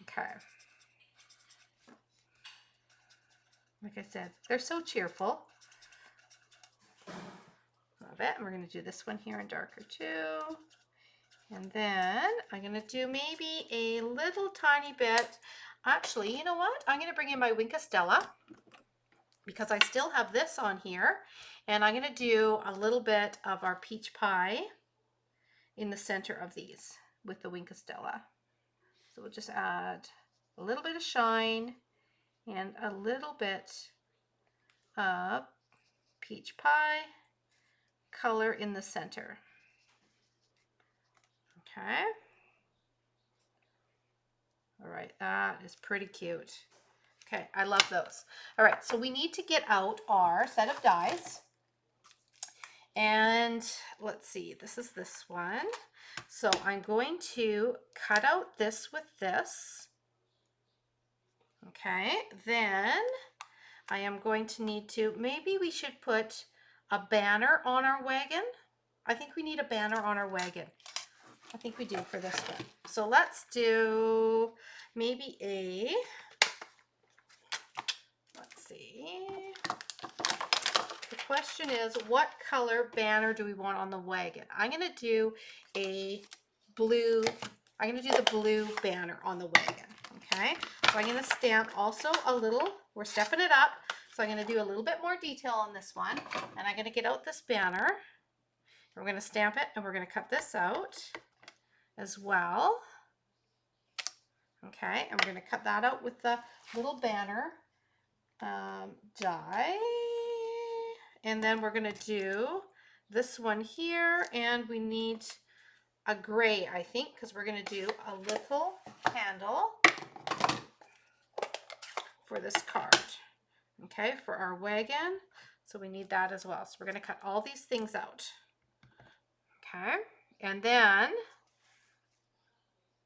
Okay. Like I said, they're so cheerful. Love it. And we're going to do this one here in darker too. And then I'm going to do maybe a little tiny bit. Actually, you know what? I'm going to bring in my Wink of Stella because I still have this on here. And I'm going to do a little bit of our peach pie in the center of these with the Wink of Stella. So we'll just add a little bit of shine and a little bit of peach pie color in the center. Okay. All right, that is pretty cute. Okay, I love those. All right, so we need to get out our set of dies. And let's see, this is this one. So I'm going to cut out this with this. Okay, then I am going to need to, maybe we should put a banner on our wagon. I think we need a banner on our wagon. I think we do for this one. So let's do maybe a, let's see. The question is, what color banner do we want on the wagon? I'm going to do a blue, I'm going to do the blue banner on the wagon. Okay, so I'm going to stamp also a little, we're stepping it up. So I'm going to do a little bit more detail on this one. And I'm going to get out this banner. We're going to stamp it and we're going to cut this out as well. Okay, and we're going to cut that out with the little banner die. And then we're going to do this one here, and we need a gray, I think, because we're going to do a little handle for this card. Okay, for our wagon. So we need that as well. So we're going to cut all these things out. Okay, and then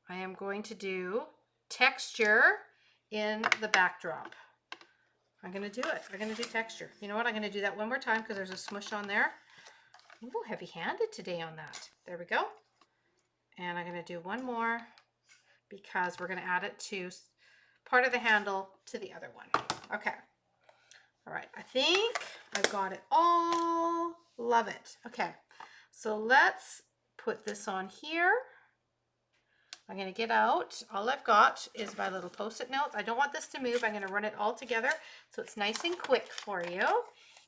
I am going to do texture in the backdrop. I'm going to do it. I'm going to do texture. You know what? I'm going to do that one more time because there's a smush on there. I'm a little heavy-handed today on that. There we go. And I'm going to do one more because we're going to add it to part of the handle to the other one. Okay. All right. I think I've got it all. Love it. Okay. So let's put this on here. I'm going to get out, all I've got is my little post-it notes. I don't want this to move. I'm going to run it all together so it's nice and quick for you.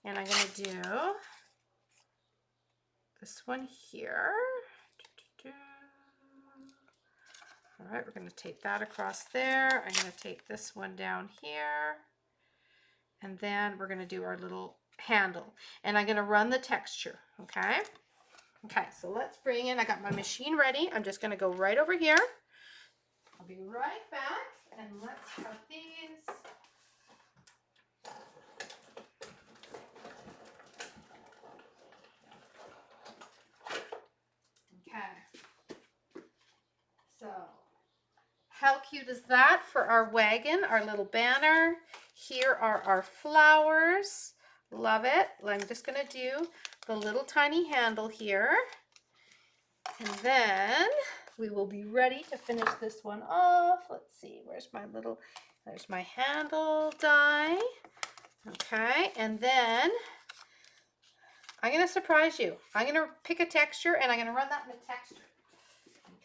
And I'm going to do this one here. All right, we're going to tape that across there. I'm going to tape this one down here. And then we're going to do our little handle. And I'm going to run the texture, okay? Okay, so let's bring in, I got my machine ready. I'm just going to go right over here. I'll be right back, and let's cut these. Okay. So, how cute is that for our wagon, our little banner? Here are our flowers. Love it. I'm just going to do the little tiny handle here. And then we will be ready to finish this one off. Let's see, where's my little, there's my handle die. Okay, and then I'm going to surprise you. I'm going to pick a texture and I'm going to run that in a texture.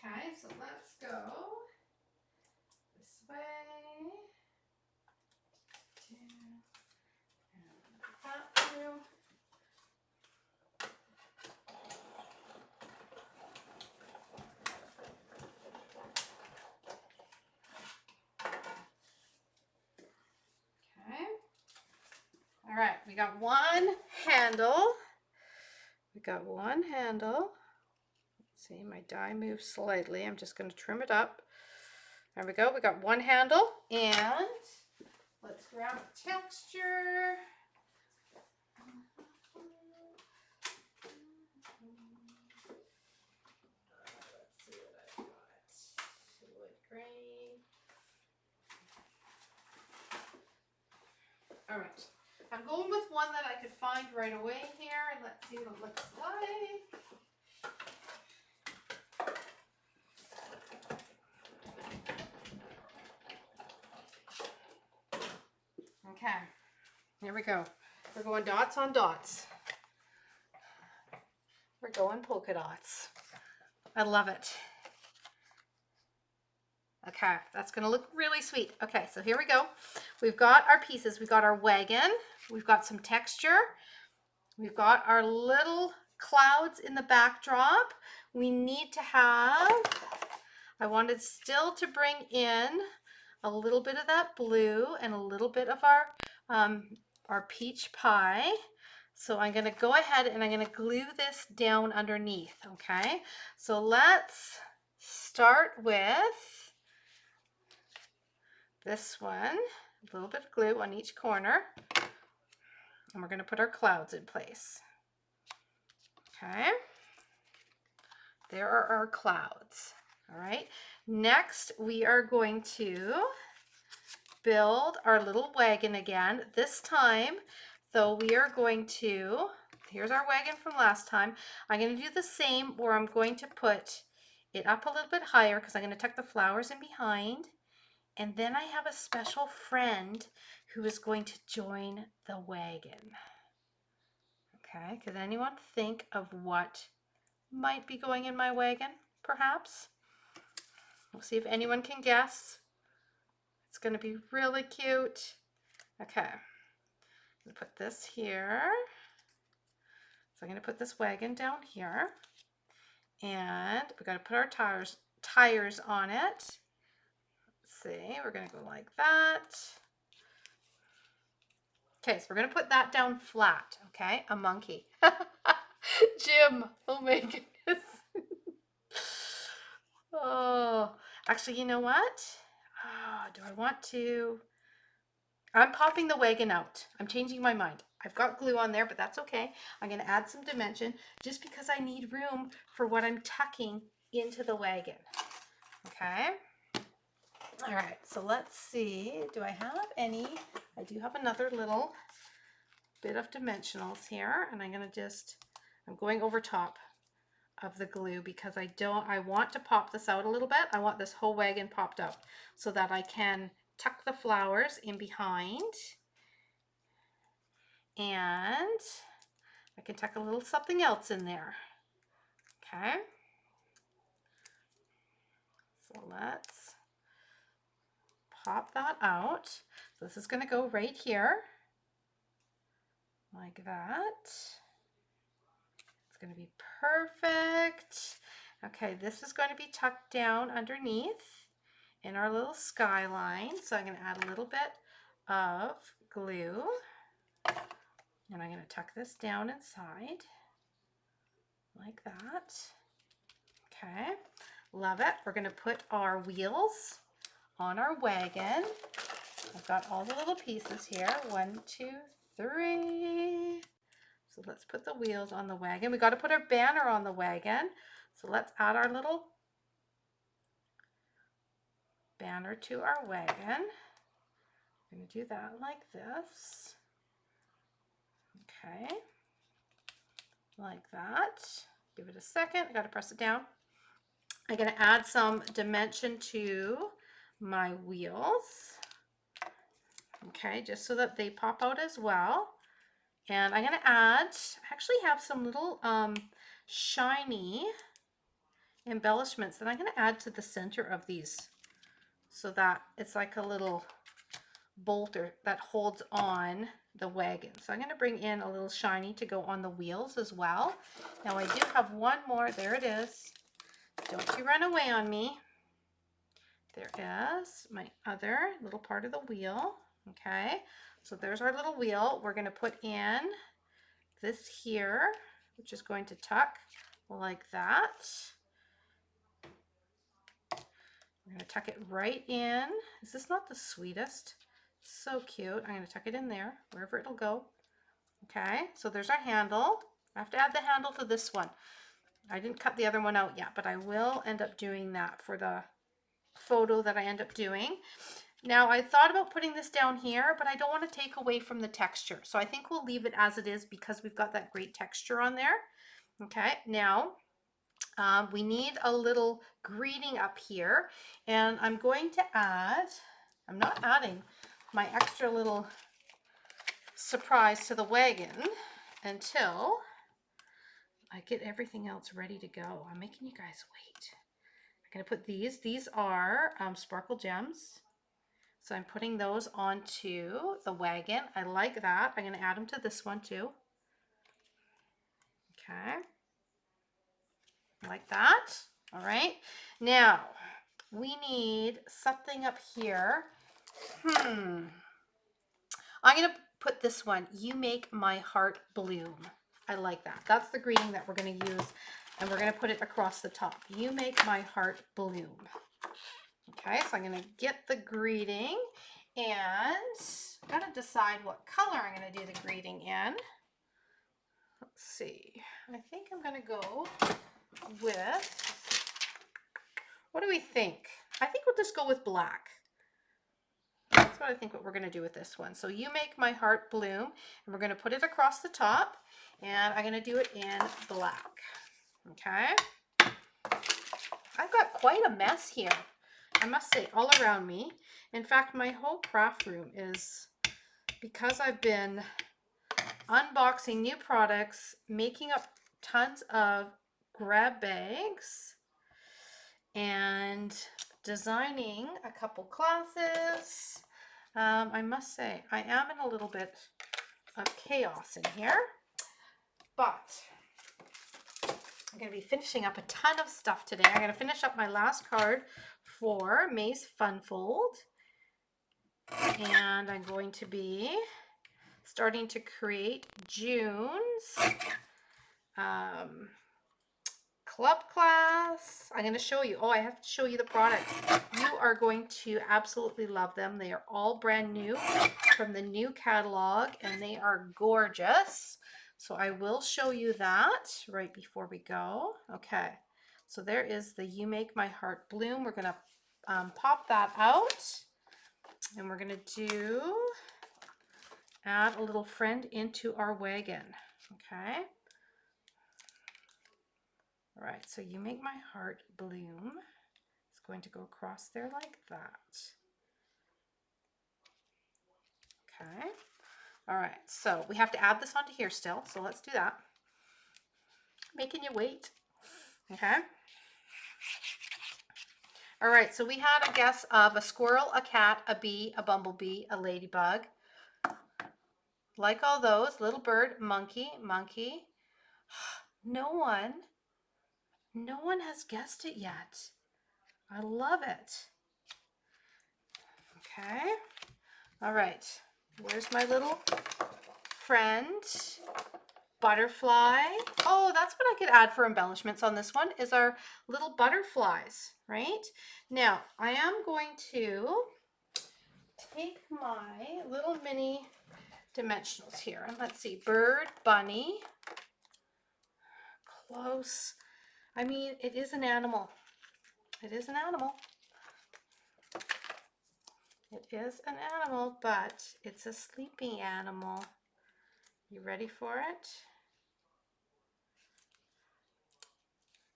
Okay, so let's go this way. And that through. Okay. All right, we got one handle. We got one handle. Let's see, my die moves slightly. I'm just going to trim it up. There we go. We got one handle, and let's grab a texture. Let's see what I've got. Wood grain. All right. I'm going with one that I could find right away here, and let's see what it looks like. Okay, here we go. We're going dots on dots. We're going polka dots. I love it. Okay, that's gonna look really sweet. Okay, so here we go. We've got our pieces. We've got our wagon. We've got some texture. We've got our little clouds in the backdrop. We need to have, I wanted still to bring in a little bit of that blue and a little bit of our peach pie. So I'm going to go ahead and I'm going to glue this down underneath, okay? So let's start with this one, a little bit of glue on each corner, and we're going to put our clouds in place. Okay, there are our clouds. All right, next we are going to build our little wagon again. This time, though, we are going to, here's our wagon from last time. I'm going to do the same where I'm going to put it up a little bit higher because I'm going to tuck the flowers in behind. And then I have a special friend who is going to join the wagon. Okay, could anyone think of what might be going in my wagon, perhaps? We'll see if anyone can guess. It's going to be really cute. Okay, I'm going to put this here. So I'm going to put this wagon down here. And we've got to put our tires on it. Let's see, we're going to go like that. Okay, so we're going to put that down flat, okay? A monkey. Jim, oh my goodness. Oh, actually, you know what? Oh, do I want to? I'm popping the wagon out. I'm changing my mind. I've got glue on there, but that's okay. I'm going to add some dimension just because I need room for what I'm tucking into the wagon. Okay. All right, so let's see. Do I have any? I do have another little bit of dimensionals here, and I'm going to I'm going over top of the glue because I want to pop this out a little bit. I want this whole wagon popped out so that I can tuck the flowers in behind, and I can tuck a little something else in there. Okay, so let's pop that out. So this is going to go right here like that. It's going to be perfect. Okay, this is going to be tucked down underneath. in our little skyline. So I'm going to add a little bit of glue, and I'm going to tuck this down inside like that. Okay, love it. We're going to put our wheels on our wagon. I've got all the little pieces here. 1, 2, 3. So let's put the wheels on the wagon. We got to put our banner on the wagon. So let's add our little banner to our wagon. I'm going to do that like this. Okay, like that. Give it a second. I got to press it down. I'm going to add some dimension to my wheels. Okay, just so that they pop out as well. And I'm going to add, I actually have some little shiny embellishments that I'm going to add to the center of these, so that it's like a little bolter that holds on the wagon. So I'm going to bring in a little shiny to go on the wheels as well. Now I do have one more. There it is. Don't you run away on me. There is my other little part of the wheel. Okay, so there's our little wheel. We're going to put in this here, which is going to tuck like that. We're going to tuck it right in. Is this not the sweetest? So cute. I'm going to tuck it in there, wherever it'll go. Okay, so there's our handle. I have to add the handle to this one. I didn't cut the other one out yet, but I will end up doing that for the photo that I end up doing. Now, I thought about putting this down here, but I don't want to take away from the texture. So I think we'll leave it as it is because we've got that great texture on there. Okay, now we need a little greeting up here, and I'm going to add, I'm not adding my extra little surprise to the wagon until I get everything else ready to go. I'm making you guys wait. I'm going to put these are sparkle gems. So I'm putting those onto the wagon. I like that. I'm going to add them to this one too. Okay. Like that. All right. Now, we need something up here. I'm going to put this one. You make my heart bloom. I like that. That's the greeting that we're going to use, and we're going to put it across the top. You make my heart bloom. Okay, so I'm going to get the greeting, and I've got to decide what color I'm going to do the greeting in. Let's see. I think I'm going to go with, what do we think? I think we'll just go with black. That's what I think what we're going to do with this one. So you make my heart bloom, and we're going to put it across the top, and I'm going to do it in black. Okay. I've got quite a mess here, I must say, all around me. In fact, my whole craft room is, because I've been unboxing new products, making up tons of grab bags, and designing a couple classes. I must say, I am in a little bit of chaos in here, but I'm going to be finishing up a ton of stuff today. I'm going to finish up my last card for May's Fun Fold, and I'm going to be starting to create June's club class. I'm going to show you. Oh, I have to show you the products. You are going to absolutely love them. They are all brand new from the new catalog, and they are gorgeous. So I will show you that right before we go. Okay, so there is the You Make My Heart Bloom. We're going to pop that out, and we're going to add a little friend into our wagon. Okay. All right, so You Make My Heart Bloom. It's going to go across there like that. Okay. All right, so we have to add this onto here still, so let's do that. Making you wait. Okay. All right, so we had a guess of a squirrel, a cat, a bee, a bumblebee, a ladybug. Like all those, little bird, monkey, monkey. No one has guessed it yet. I love it. Okay. All right. Where's my little friend? Butterfly. Oh, that's what I could add for embellishments on this one is our little butterflies, right? Now, I am going to take my little mini dimensionals here. And let's see, bird, bunny, close. I mean, it is an animal. It is an animal. It is an animal, but it's a sleeping animal. You ready for it?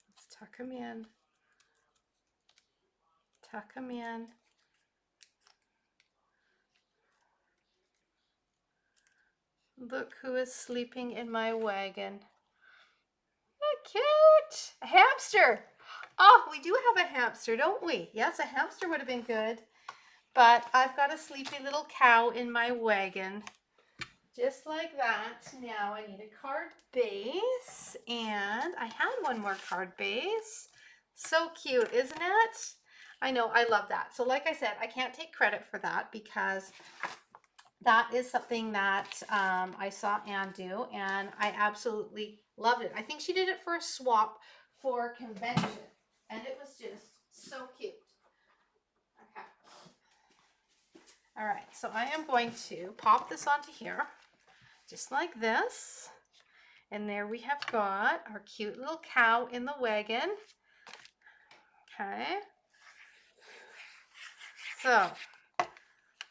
Let's tuck him in. Tuck him in. Look who is sleeping in my wagon. Cute. A hamster. Oh, we do have a hamster, don't we? Yes, a hamster would have been good. But I've got a sleepy little cow in my wagon. Just like that. Now I need a card base. And I had one more card base. So cute, isn't it? I know, I love that. So like I said, I can't take credit for that because that is something that I saw Anne do, and I absolutely loved it. I think she did it for a swap for convention, and it was just so cute. Okay. All right, so I am going to pop this onto here, just like this. And there we have got our cute little cow in the wagon. Okay. So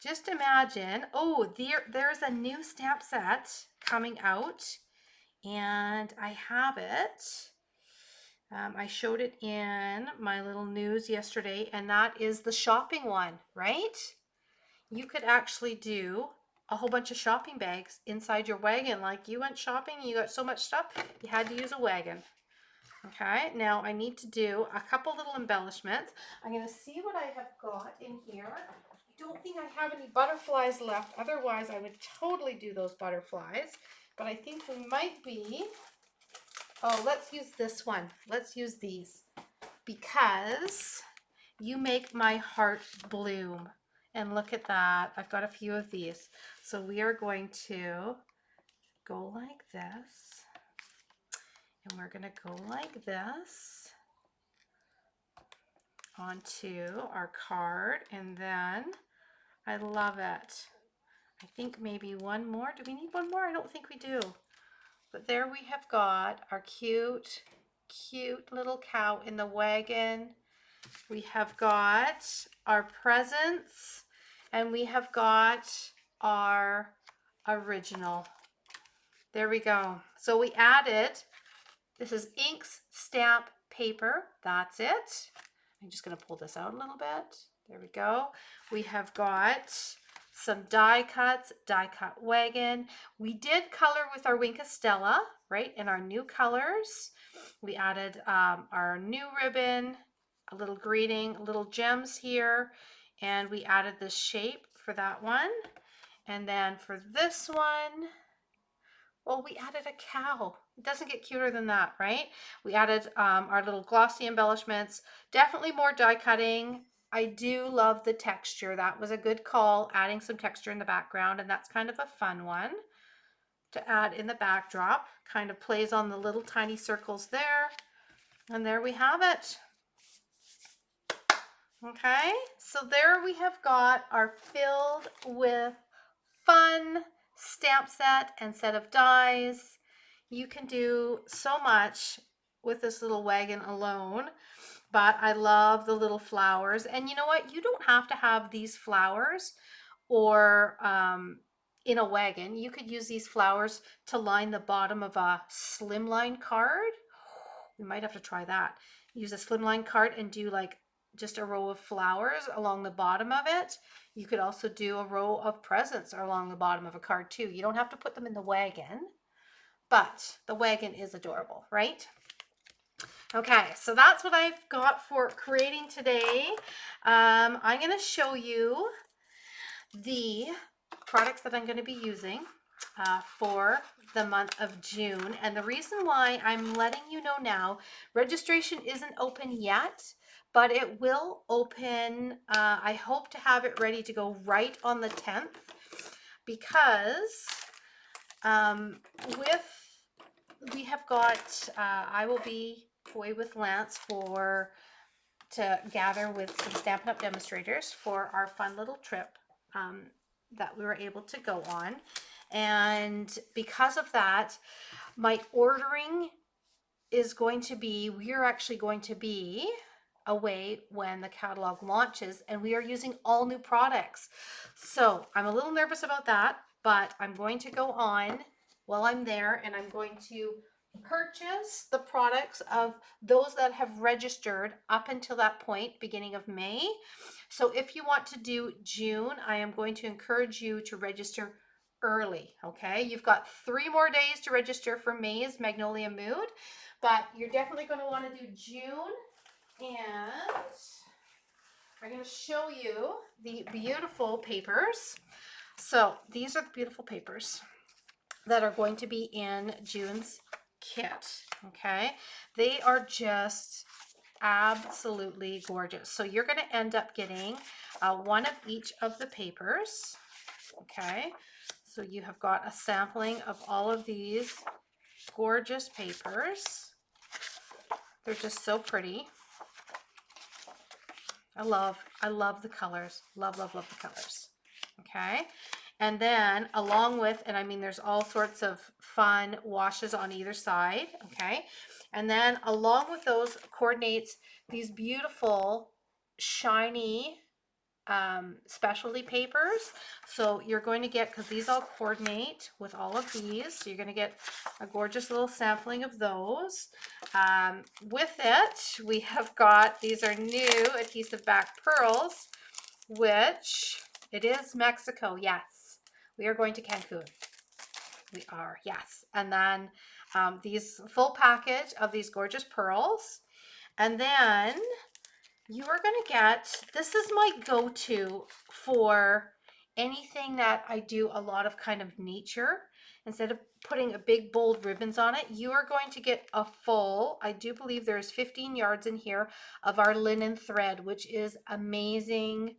just imagine, oh, there's a new stamp set coming out, and I have it. I showed it in my little news yesterday, and that is the shopping one, right? You could actually do a whole bunch of shopping bags inside your wagon. Like you went shopping, you got so much stuff, you had to use a wagon. Okay, now I need to do a couple little embellishments. I'm going to see what I have got in here. I don't think I have any butterflies left. Otherwise, I would totally do those butterflies. But I think we might be... Oh, let's use this one. Let's use these. Because you make my heart bloom. And look at that. I've got a few of these. So we are going to go like this. And we're going to go like this onto our card. And then I love it. I think maybe one more. Do we need one more? I don't think we do. But there we have got our cute, cute little cow in the wagon. We have got our presents, and we have got our original. There we go. So we added, this is inks, stamp, paper. That's it. I'm just going to pull this out a little bit. There we go. We have got some die cuts, die cut wagon. We did color with our Wink of Stella, right, in our new colors. We added our new ribbon, a little greeting, little gems here, and we added the shape for that one. And then for this one, well, we added a cow. It doesn't get cuter than that, right? We added our little glossy embellishments, definitely more die cutting. I do love the texture. That was a good call, adding some texture in the background, and that's kind of a fun one to add in the backdrop. Kind of plays on the little tiny circles there. And there we have it. Okay, so there we have got our filled with fun stamp set and set of dies. You can do so much with this little wagon alone, but I love the little flowers. And you know what? You don't have to have these flowers or in a wagon. You could use these flowers to line the bottom of a slimline card. We might have to try that. Use a slimline card and do like just a row of flowers along the bottom of it. You could also do a row of presents along the bottom of a card too. You don't have to put them in the wagon, but the wagon is adorable, right? Okay, so that's what I've got for creating today. I'm going to show you the products that I'm going to be using for the month of June. And the reason why I'm letting you know now, registration isn't open yet, but it will open. I hope to have it ready to go right on the 10th, because we have got, I will be away with Lance to gather with some Stampin' Up! Demonstrators for our fun little trip that we were able to go on. And because of that, my ordering is going to be, we're actually going to be away when the catalog launches, and we are using all new products. So I'm a little nervous about that, but I'm going to go on while I'm there, and I'm going to purchase the products of those that have registered up until that point, beginning of May. So if you want to do June, I am going to encourage you to register early. Okay, you've got 3 more days to register for May's Magnolia Mood, but you're definitely going to want to do June. And I'm going to show you the beautiful papers. So these are the beautiful papers that are going to be in June's kit. Okay, they are just absolutely gorgeous. So you're going to end up getting one of each of the papers. Okay, so you have got a sampling of all of these gorgeous papers. They're just so pretty. I love the colors. Love the colors. Okay. And then along with, and I mean, there's all sorts of fun washes on either side. Okay. And then along with those coordinates these beautiful shiny specialty papers. So you're going to get, because these all coordinate with all of these, so you're going to get a gorgeous little sampling of those. With it, we have got, these are new adhesive back pearls, which it is Mexico. Yes, we are going to Cancun. We are, yes. And then these full package of these gorgeous pearls. And then you are going to get, this is my go-to for anything that I do a lot of kind of nature. Instead of putting a big bold ribbons on it, you are going to get a full, I do believe there's 15 yards in here of our linen thread, which is amazing,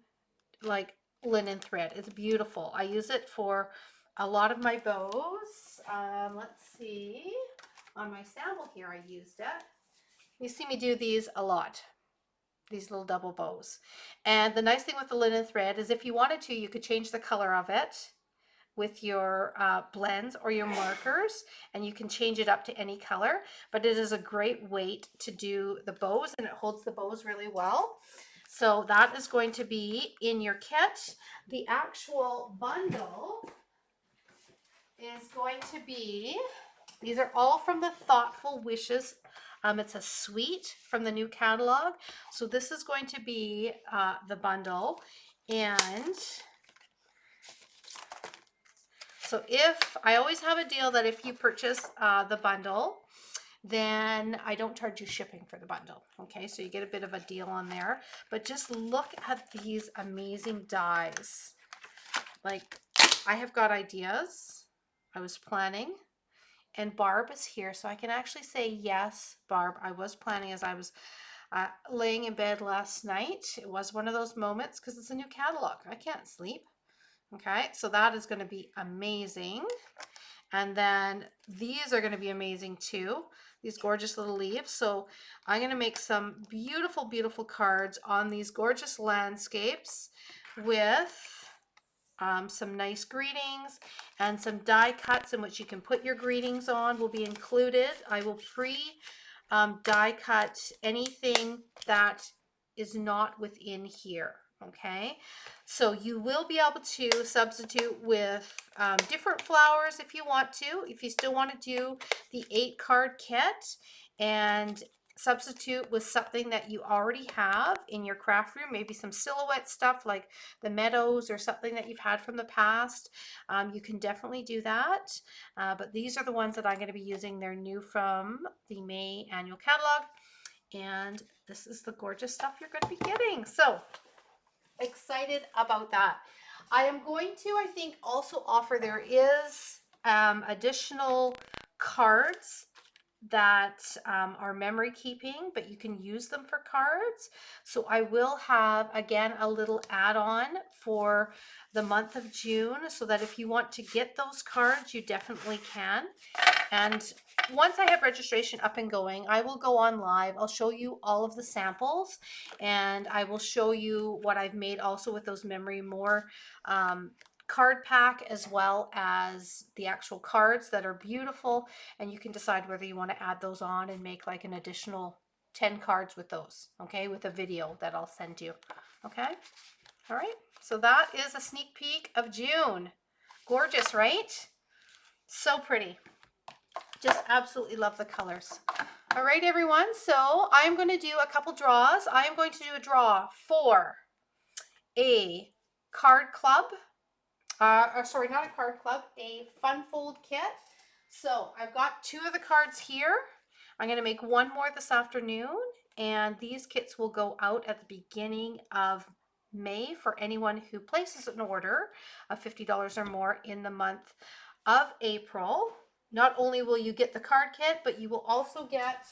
like linen thread. It's beautiful. I use it for a lot of my bows. Let's see, on my sample here I used it. You see me do these a lot, these little double bows. And the nice thing with the linen thread is if you wanted to, you could change the color of it with your blends or your markers, and you can change it up to any color, but it is a great weight to do the bows, and it holds the bows really well. So that is going to be in your kit. The actual bundle is going to be, these are all from the Thoughtful Wishes. It's a suite from the new catalog. So this is going to be the bundle. And so if, I always have a deal that if you purchase the bundle, then I don't charge you shipping for the bundle. Okay, so you get a bit of a deal on there. But just look at these amazing dies. Like, I have got ideas. I was planning. And Barb is here, so I can actually say, yes, Barb, I was planning as I was laying in bed last night. It was one of those moments because it's a new catalog. I can't sleep. Okay, so that is going to be amazing. And then these are going to be amazing too. These gorgeous little leaves. So I'm going to make some beautiful, beautiful cards on these gorgeous landscapes with some nice greetings, and some die cuts in which you can put your greetings on will be included. I will die cut anything that is not within here. Okay, so you will be able to substitute with different flowers if you want to. If you still want to do the 8-card kit and substitute with something that you already have in your craft room, maybe some silhouette stuff like the meadows or something that you've had from the past, you can definitely do that. But these are the ones that I'm going to be using. They're new from the May annual catalog, and this is the gorgeous stuff you're going to be getting. So excited about that. I am going to, I think, also offer, there is additional cards that are memory keeping, but you can use them for cards. So I will have, again, a little add-on for the month of June, so that if you want to get those cards, you definitely can. And once I have registration up and going, I will go on live. I'll show you all of the samples, and I will show you what I've made also with those Memory More card pack, as well as the actual cards that are beautiful. And you can decide whether you want to add those on and make like an additional 10 cards with those, okay, with a video that I'll send you. Okay. All right. So that is a sneak peek of June. Gorgeous, right? So pretty. Just absolutely love the colors. All right, everyone. So I'm going to do a couple draws. I am going to do a draw for a card club. Sorry, not a card club, a fun fold kit. So I've got 2 of the cards here. I'm going to make 1 more this afternoon, and these kits will go out at the beginning of May for anyone who places an order of $50 or more in the month of April. Not only will you get the card kit, but you will also get,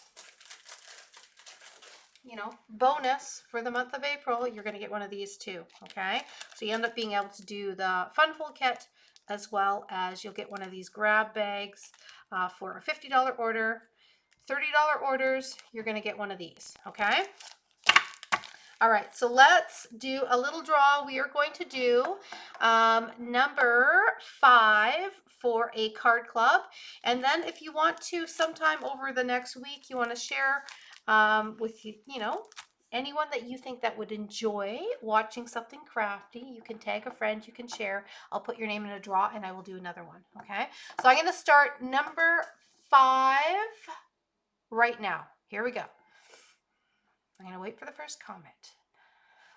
you know, bonus for the month of April. You're going to get one of these too. Okay. So you end up being able to do the fun fold kit, as well as you'll get one of these grab bags for a $50 order. $30 orders, you're going to get one of these. Okay. All right, so let's do a little draw. We are going to do number 5 for a card club. And then if you want to, sometime over the next week, you want to share with, you know, anyone that you think that would enjoy watching something crafty, you can tag a friend, you can share. I'll put your name in a draw and I will do another one. Okay, so I'm going to start number 5 right now. Here we go. I'm going to wait for the first comment.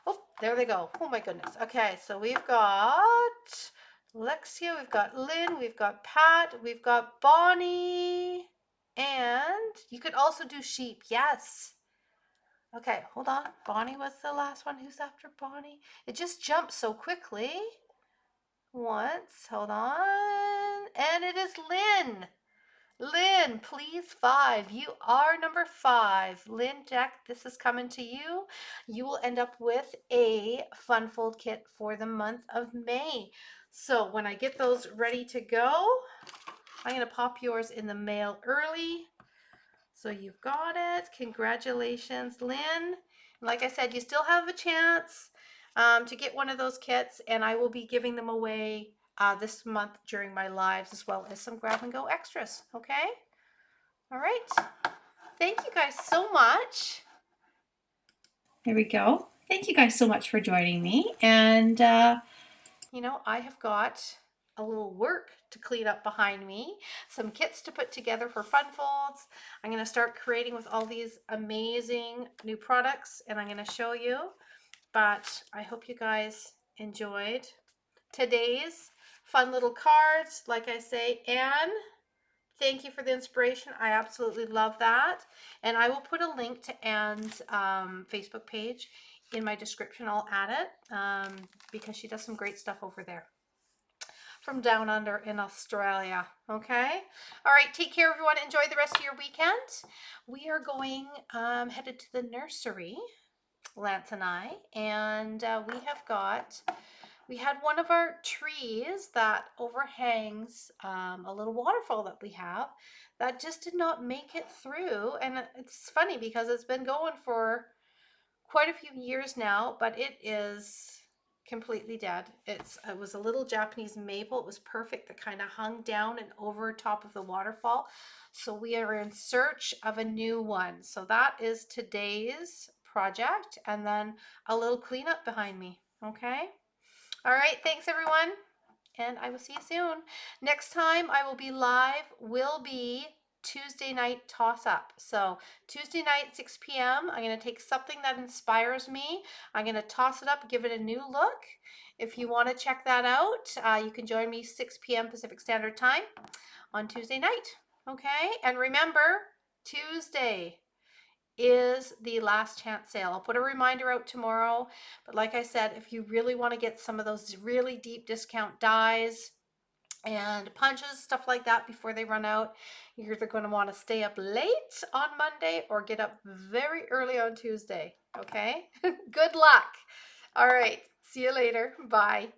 Oh, there they go. Oh my goodness. Okay, so we've got Lexia, we've got Lynn, we've got Pat, we've got Bonnie, and you could also do sheep. Yes. Okay, hold on. Bonnie was the last one. Who's after Bonnie? It just jumped so quickly. Once, hold on. And it is Lynn. Lynn, please 5. You are number 5. Lynn, Jack, this is coming to you. You will end up with a fun fold kit for the month of May. So when I get those ready to go, I'm going to pop yours in the mail early. So you've got it. Congratulations, Lynn. Like I said, you still have a chance to get one of those kits, and I will be giving them away this month during my lives, as well as some grab and go extras. Okay. All right. Thank you guys so much. There we go. Thank you guys so much for joining me. And, you know, I have got a little work to clean up behind me, some kits to put together for fun folds. I'm going to start creating with all these amazing new products, and I'm going to show you. But I hope you guys enjoyed today's fun little cards. Like I say, Anne, thank you for the inspiration. I absolutely love that. And I will put a link to Anne's Facebook page in my description. I'll add it because she does some great stuff over there from down under in Australia. Okay. All right. Take care, everyone. Enjoy the rest of your weekend. We are going headed to the nursery, Lance and I, and we had one of our trees that overhangs a little waterfall that we have that just did not make it through. And it's funny because it's been going for quite a few years now, but it is completely dead. It was a little Japanese maple. It was perfect, that kind of hung down and over top of the waterfall. So we are in search of a new one. So that is today's project, and then a little cleanup behind me. Okay. All right. Thanks, everyone. And I will see you soon. Next time I will be live will be Tuesday night toss up. So Tuesday night, 6 p.m. I'm going to take something that inspires me. I'm going to toss it up, give it a new look. If you want to check that out, you can join me 6 p.m. Pacific Standard Time on Tuesday night. Okay. And remember, Tuesday is the last chance sale. I'll put a reminder out tomorrow, but like I said, if you really want to get some of those really deep discount dies, and punches, stuff like that before they run out. You're either going to want to stay up late on Monday or get up very early on Tuesday. Okay? Good luck. All right. See you later. Bye.